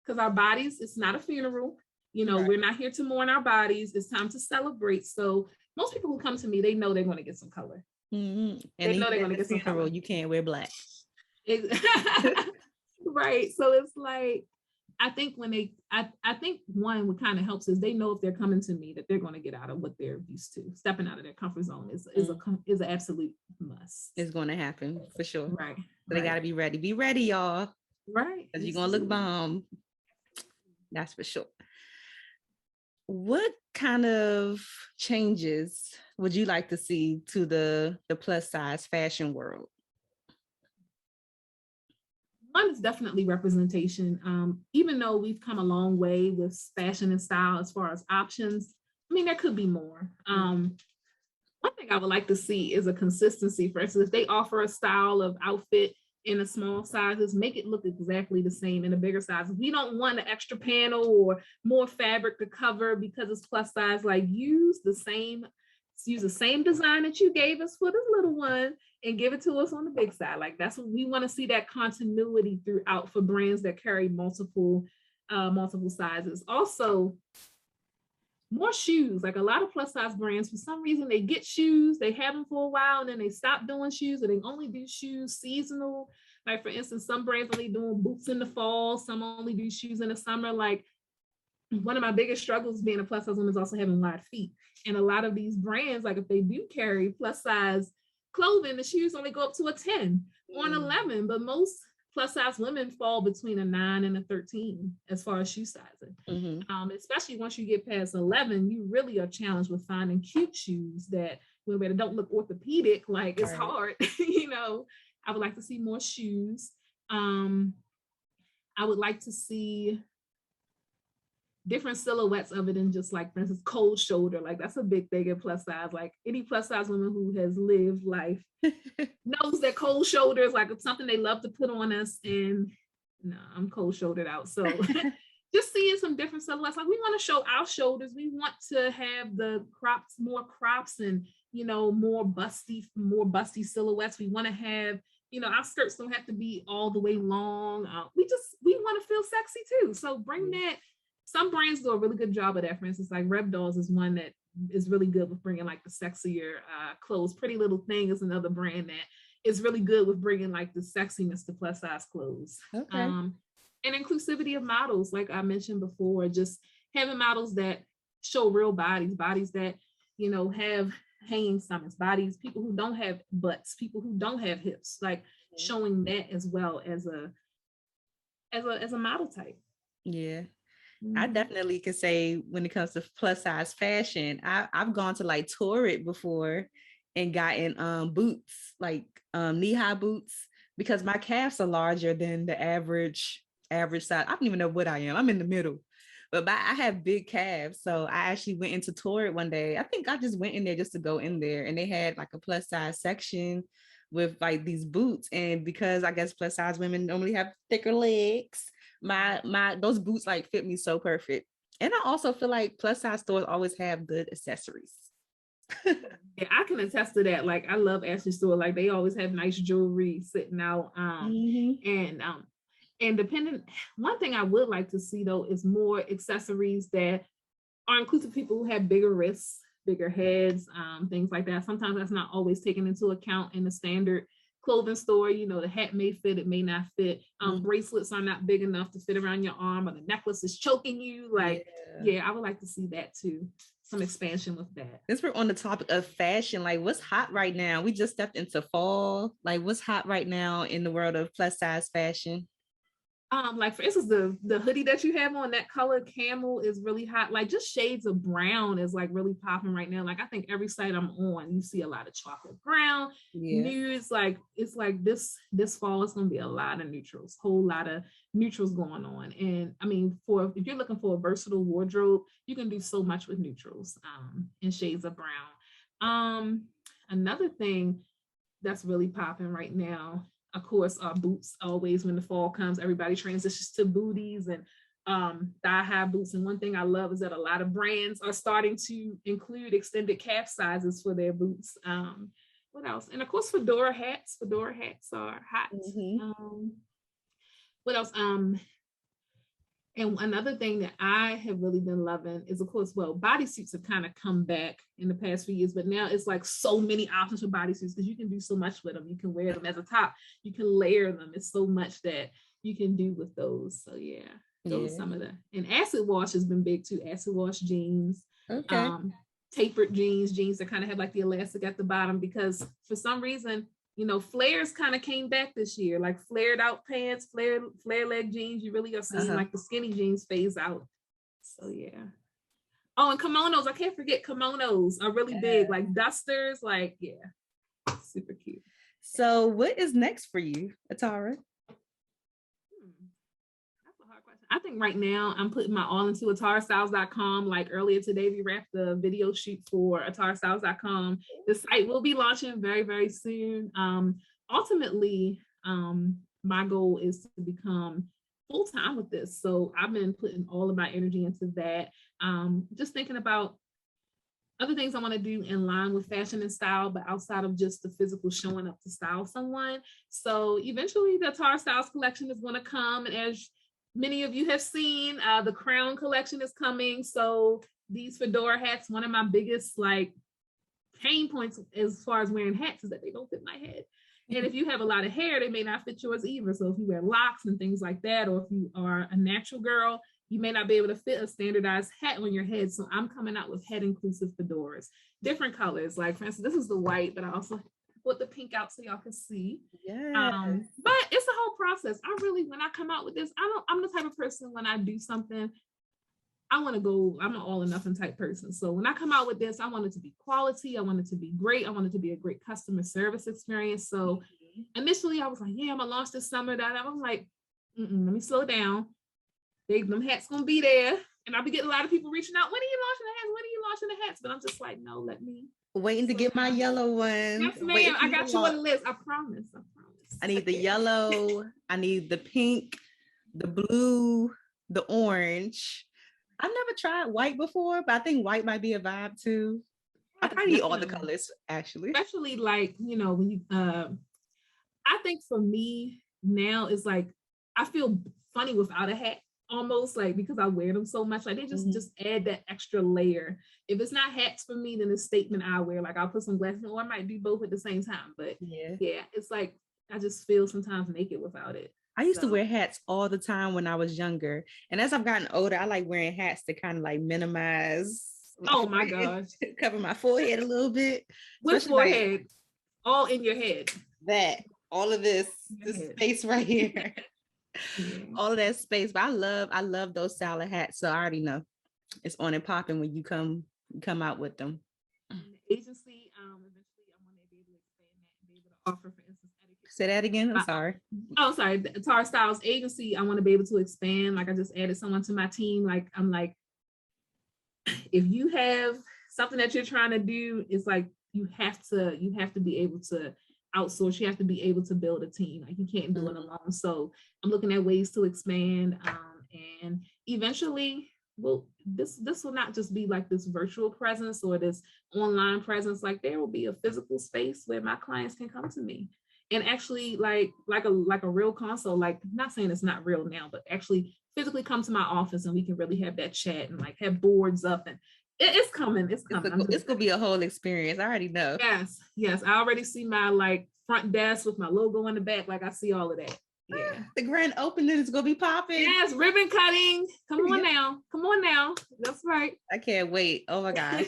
because our bodies, it's not a funeral. Right. We're not here to mourn our bodies. It's time to celebrate. So most people who come to me, they know they're going to get some color. And they know they're going to get some color. You can't wear Black. Right. So it's like, I think I think one, what kind of helps is they know if they're coming to me that they're going to get out of what they're used to. Stepping out of their comfort zone is an absolute must. It's going to happen for sure. Right. So they got to be ready. Be ready, y'all. Right. Because you're going to look bomb. That's for sure. What kind of changes would you like to see to the plus size fashion world? One is definitely representation. Even though we've come a long way with fashion and style as far as options, I mean, there could be more. One thing I would like to see is a consistency. For instance, if they offer a style of outfit in the small sizes, make it look exactly the same in the bigger sizes. We don't want an extra panel or more fabric to cover because it's plus size. Like, use the same design that you gave us for this little one and give it to us on the big side. Like, that's what we want to see, that continuity throughout for brands that carry multiple sizes. Also, more shoes. Like, a lot of plus size brands, for some reason, they get shoes, they have them for a while, and then they stop doing shoes, or they only do shoes seasonal. Like, for instance, some brands only doing boots in the fall, some only do shoes in the summer. Like, one of my biggest struggles being a plus size woman is also having wide feet. And a lot of these brands, like, if they do carry plus size clothing, the shoes only go up to a 10 or an 11, but most plus size women fall between a 9 and a 13 as far as shoe sizing. Especially once you get past 11, you really are challenged with finding cute shoes that don't look orthopedic. Like, it's hard. I would like to see more shoes. I would like to see different silhouettes of it, and just like, for instance, cold shoulder. Like, that's a big thing in plus size. Like, any plus size woman who has lived life knows that cold shoulder is like something they love to put on us. And no, I'm cold shouldered out. So just seeing some different silhouettes. Like, we want to show our shoulders. We want to have the more crops and, more busty silhouettes. We want to have our skirts don't have to be all the way long. We want to feel sexy too. So bring that. Some brands do a really good job of that. For instance, like Reb Dolls is one that is really good with bringing like the sexier clothes. Pretty Little Thing is another brand that is really good with bringing like the sexiness to plus size clothes. Okay. And inclusivity of models, like I mentioned before, just having models that show real bodies that, have hanging stomachs, bodies, people who don't have butts, people who don't have hips, like showing that as well as a model type. Yeah. I definitely could say when it comes to plus size fashion, I've gone to like Torrid before and gotten boots, like knee-high boots, because my calves are larger than the average size. I don't even know what I am. I'm in the middle. But I have big calves. So I actually went into Torrid one day. I think I just went in there just to go in there, and they had like a plus size section with like these boots. And because I guess plus size women normally have thicker legs, my those boots like fit me so perfect. And I also feel like plus size stores always have good accessories. Yeah, I can attest to that. Like I love Ashley Store. Like they always have nice jewelry sitting out. And depending, one thing I would like to see though is more accessories that are inclusive of people who have bigger wrists, bigger heads, things like that. Sometimes that's not always taken into account in the standard clothing store. The hat may fit, it may not fit. Bracelets are not big enough to fit around your arm, or the necklace is choking you. Like, yeah, I would like to see that too. Some expansion with that. Since we're on the topic of fashion, like what's hot right now? We just stepped into fall. Like what's hot right now in the world of plus size fashion? Like for instance, the hoodie that you have on, that color camel is really hot. Like just shades of brown is like really popping right now. Like I think every site I'm on, you see a lot of chocolate brown, nudes. Like it's like this fall is gonna be a lot of neutrals, whole lot of neutrals going on. And I mean, if you're looking for a versatile wardrobe, you can do so much with neutrals in shades of brown. Another thing that's really popping right now, of course, our boots. Always when the fall comes, everybody transitions to booties and thigh-high boots. And one thing I love is that a lot of brands are starting to include extended calf sizes for their boots. What else? And of course, fedora hats. Fedora hats are hot. What else? And another thing that I have really been loving is, of course, bodysuits have kind of come back in the past few years, but now it's like so many options for bodysuits because you can do so much with them. You can wear them as a top, you can layer them. It's so much that you can do with those. So yeah, those are some of the. And acid wash has been big too. Acid wash jeans, tapered jeans that kind of have like the elastic at the bottom, because for some reason, flares kind of came back this year, like flared out pants, flare leg jeans. You really are seeing like the skinny jeans phase out. So yeah. Oh, and kimonos. I can't forget kimonos are really big, like dusters, like super cute. So what is next for you, Atarah? I think right now I'm putting my all into AtarahStyles.com. Like earlier today, we wrapped the video shoot for AtarahStyles.com. The site will be launching very, very soon. Ultimately, my goal is to become full-time with this. So I've been putting all of my energy into that. Just thinking about other things I want to do in line with fashion and style, but outside of just the physical showing up to style someone. So eventually the Atarah Styles collection is going to come. And as many of you have seen, the crown collection is coming. So these fedora hats, one of my biggest like pain points as far as wearing hats is that they don't fit my head. And if you have a lot of hair, they may not fit yours either. So if you wear locks and things like that, or if you are a natural girl, you may not be able to fit a standardized hat on your head. So I'm coming out with head inclusive fedoras, different colors. Like for instance, this is the white, but I also put the pink out so y'all can see. But it's a whole process. When I come out with this, I'm the type of person, when I do something, I'm an all or nothing type person. So when I come out with this, I want it to be quality. I want it to be great. I want it to be a great customer service experience. So initially I was like, I'm gonna launch this summer. That I'm like, let me slow down. Them hats gonna be there. And I'll be getting a lot of people reaching out. When are you launching the hats? When are you launching the hats? But I'm just like, no, let me. Waiting to get my yellow one. Yes, ma'am. I got you on the list. I promise. I need the yellow. I need the pink, the blue, the orange. I've never tried white before, but I think white might be a vibe too. I probably need all the colors, actually. Especially like, when you I think for me now it's like I feel funny without a hat almost, like, because I wear them so much. Like they just add that extra layer. If it's not hats for me, then it's statement I wear. Like I'll put some glasses, or I might do both at the same time. But yeah, it's like I just feel sometimes naked without it. I used to wear hats all the time when I was younger. And as I've gotten older, I like wearing hats to kind of like minimize. Oh my gosh. Cover my forehead a little bit. Which forehead? Like, all in your head. That, all of this space right here. All of that space. But I love those salad hats. So I already know it's on and popping when you come out with them. Agency, eventually I want to be able to expand that and be able to offer, for instance, etiquette. Say that again. I'm sorry. Oh, sorry. The Atarah Styles agency, I want to be able to expand. Like I just added someone to my team. Like I'm like, if you have something that you're trying to do, it's like you have to be able to outsource. You have to be able to build a team. Like you can't do it alone. So I'm looking at ways to expand, and eventually, well, this will not just be like this virtual presence or this online presence. Like there will be a physical space where my clients can come to me and actually like a real console. Like not saying it's not real now, but actually physically come to my office and we can really have that chat and like have boards up, and it's coming. It's coming. It's gonna be a whole experience. I already know. Yes. I already see my like front desk with my logo in the back. Like I see all of that. Yeah. The grand opening is gonna be popping. Yes, ribbon cutting. Come on now. That's right. I can't wait. Oh my gosh.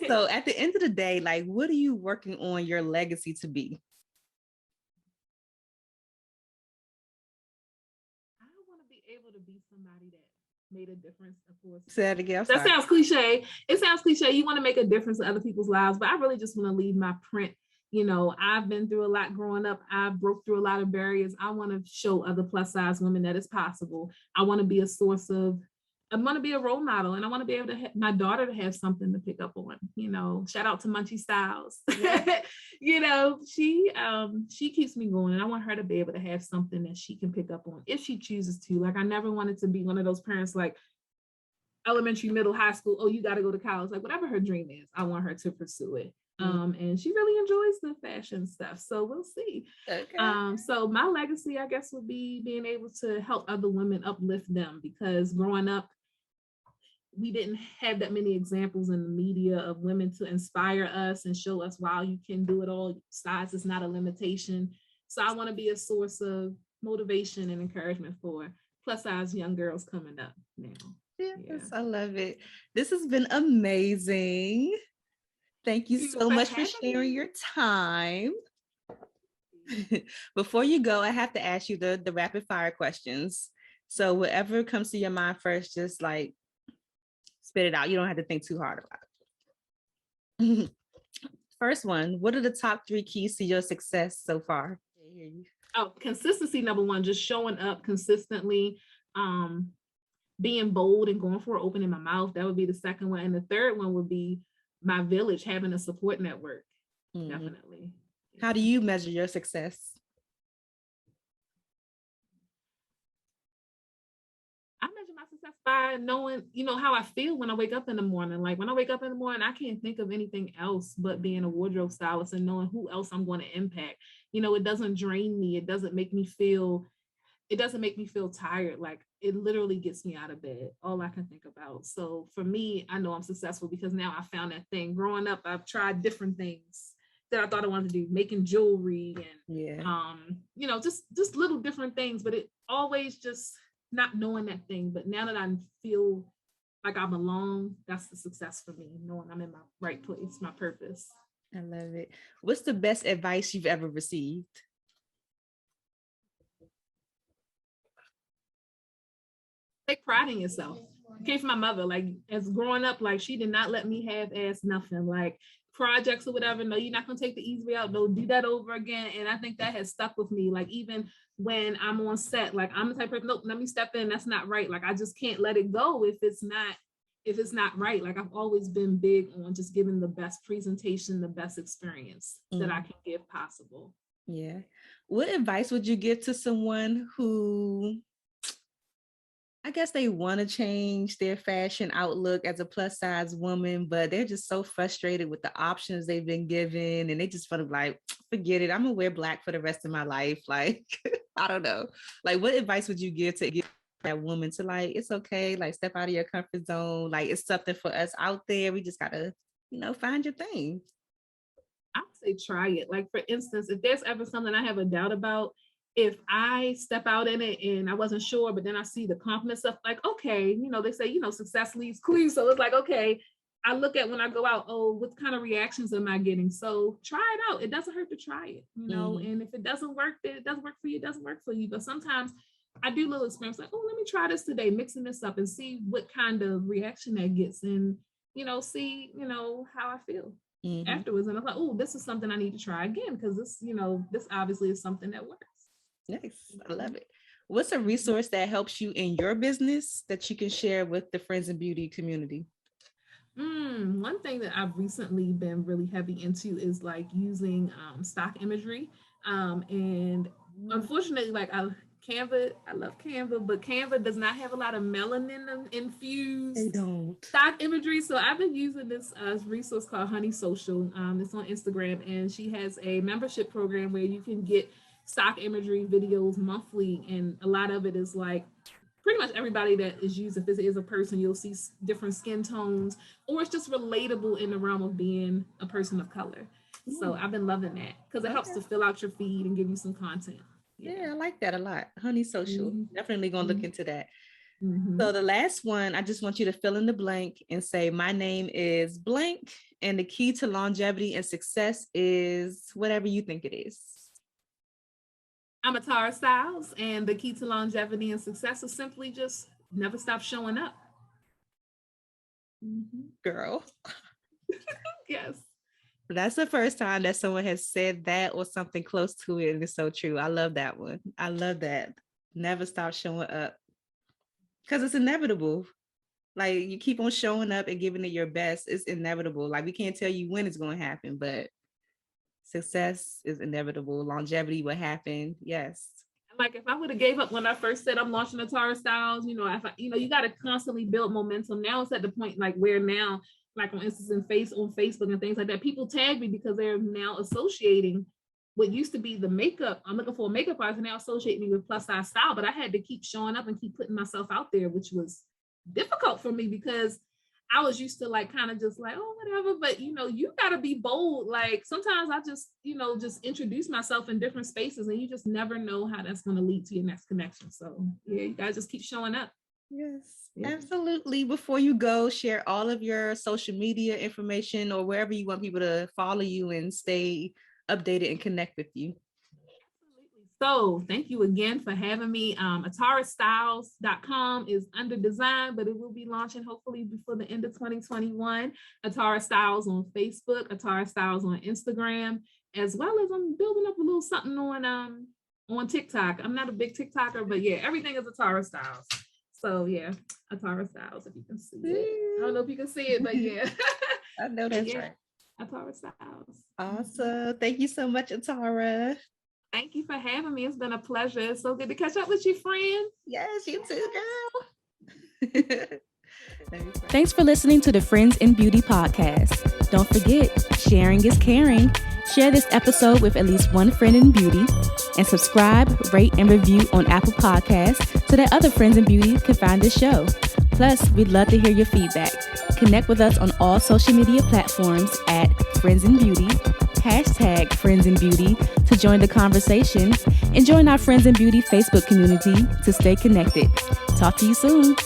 So at the end of the day, like, what are you working on your legacy to be? I want to be able to be somebody that made a difference, of course. Say that again. That sounds cliche. It sounds cliche. You want to make a difference in other people's lives, but I really just want to leave my print. You know, I've been through a lot growing up. I broke through a lot of barriers. I want to show other plus size women that it's possible. I want to be a I want to be a role model, and I want to be able to my daughter to have something to pick up on. You know, shout out to Munchie Styles. Yeah. You know, she keeps me going, and I want her to be able to have something that she can pick up on if she chooses to. Like I never wanted to be one of those parents like elementary, middle, high school. Oh, you got to go to college. Like whatever her dream is, I want her to pursue it. And she really enjoys the fashion stuff. So we'll see. Okay. So my legacy, I guess, would be being able to help other women, uplift them, because growing up, we didn't have that many examples in the media of women to inspire us and show us, wow, you can do it all. Size is not a limitation. So I want to be a source of motivation and encouragement for plus size young girls coming up now. Yes, I love it. This has been amazing. Thank you so much for sharing your time. Before you go, I have to ask you the rapid fire questions. So whatever comes to your mind first, just like spit it out. You don't have to think too hard about it. First one, what are the top 3 keys to your success so far? Oh, consistency, number one, just showing up consistently, being bold and going for it, opening my mouth. That would be the second one. And the third one would be my village, having a support network. Definitely. How do you measure your success? I measure my success by knowing, you know, how I feel when I wake up in the morning. Like when I wake up in the morning, I can't think of anything else but being a wardrobe stylist and knowing who else I'm going to impact. You know, it doesn't drain me. It doesn't make me feel tired. Like it literally gets me out of bed. All I can think about. So for me, I know I'm successful because now I found that thing. Growing up, I've tried different things that I thought I wanted to do, making jewelry and you know, just little different things, but it always just not knowing that thing. But now that I feel like I belong, that's the success for me, knowing I'm in my right place, my purpose. I love it. What's the best advice you've ever received? Take pride in yourself. It came from my mother. Like as growing up, like she did not let me half-ass nothing. Like projects or whatever. No, you're not gonna take the easy way out. No, do that over again. And I think that has stuck with me. Like even when I'm on set, like I'm the type of person, nope, let me step in. That's not right. Like I just can't let it go if it's not right. Like I've always been big on just giving the best presentation, the best experience that I can give possible. Yeah. What advice would you give to someone who I guess they want to change their fashion outlook as a plus size woman, but they're just so frustrated with the options they've been given. And they just want to like, forget it. I'm gonna wear black for the rest of my life. Like, I don't know. Like, what advice would you give that woman to like, it's okay, like step out of your comfort zone. Like it's something for us out there. We just gotta, find your thing. I would say try it. Like for instance, if there's ever something I have a doubt about, if I step out in it and I wasn't sure, but then I see the confidence stuff, like, okay, they say, success leaves clues. So it's like, okay, I look at when I go out, oh, what kind of reactions am I getting? So try it out. It doesn't hurt to try it, and if it doesn't work, then it doesn't work for you, it doesn't work for you. But sometimes I do little experiments like, oh, let me try this today, mixing this up and see what kind of reaction that gets and, see, how I feel. Afterwards. And I'm like, oh, this is something I need to try again because this, this obviously is something that works. Nice. I love it. What's a resource that helps you in your business that you can share with the Friends in Beauty community? One thing that I've recently been really heavy into is like using stock imagery. And unfortunately, like Canva, I love Canva, but Canva does not have a lot of melanin infused stock imagery. So I've been using this resource called Honey Social. It's on Instagram, and she has a membership program where you can get stock imagery videos monthly. And a lot of it is like pretty much everybody that is used. If this is a person, you'll see different skin tones, or it's just relatable in the realm of being a person of color. So I've been loving that because it helps to fill out your feed and give you some content. Yeah, I like that a lot. Honey Social. Definitely gonna look into that. So the last one, I just want you to fill in the blank and say, my name is blank, and the key to longevity and success is whatever you think it is. I'm Atarah Styles, and the key to longevity and success is simply just never stop showing up. Girl. Yes. That's the first time that someone has said that or something close to it. And it's so true. I love that one. I love that. Never stop showing up. Because it's inevitable. Like you keep on showing up and giving it your best. It's inevitable. Like we can't tell you when it's going to happen, but success is inevitable. Longevity will happen. Yes. Like if I would have gave up when I first said I'm launching Atarah Styles, you got to constantly build momentum. Now it's at the point like where now, like on instance on Facebook and things like that, people tag me because they're now associating what used to be the makeup. I'm looking for a makeup artist, and now associate me with plus size style. But I had to keep showing up and keep putting myself out there, which was difficult for me because I was used to like kind of just like, oh, whatever. But, you got to be bold. Like sometimes I just, just introduce myself in different spaces and you just never know how that's going to lead to your next connection. So yeah, you guys just keep showing up. Yes, absolutely. Before you go, share all of your social media information or wherever you want people to follow you and stay updated and connect with you. So thank you again for having me. AtarahStyles.com is under design, but it will be launching hopefully before the end of 2021. Atarah Styles on Facebook, Atarah Styles on Instagram, as well as I'm building up a little something on TikTok. I'm not a big TikToker, but yeah, everything is Atarah Styles. So yeah, Atarah Styles, if you can see it. I don't know if you can see it, but yeah. I know that's right. Atarah Styles. Awesome. Thank you so much, Atarah. Thank you for having me. It's been a pleasure. It's so good to catch up with you, friend. Yes, you too, girl. Thanks for listening to the Friends in Beauty podcast. Don't forget, sharing is caring. Share this episode with at least one friend in beauty, and subscribe, rate, and review on Apple Podcasts so that other friends in beauty can find this show. Plus, we'd love to hear your feedback. Connect with us on all social media platforms at Friends in Beauty, #Friends in Beauty to join the conversation, and join our Friends in Beauty Facebook community to stay connected. Talk to you soon.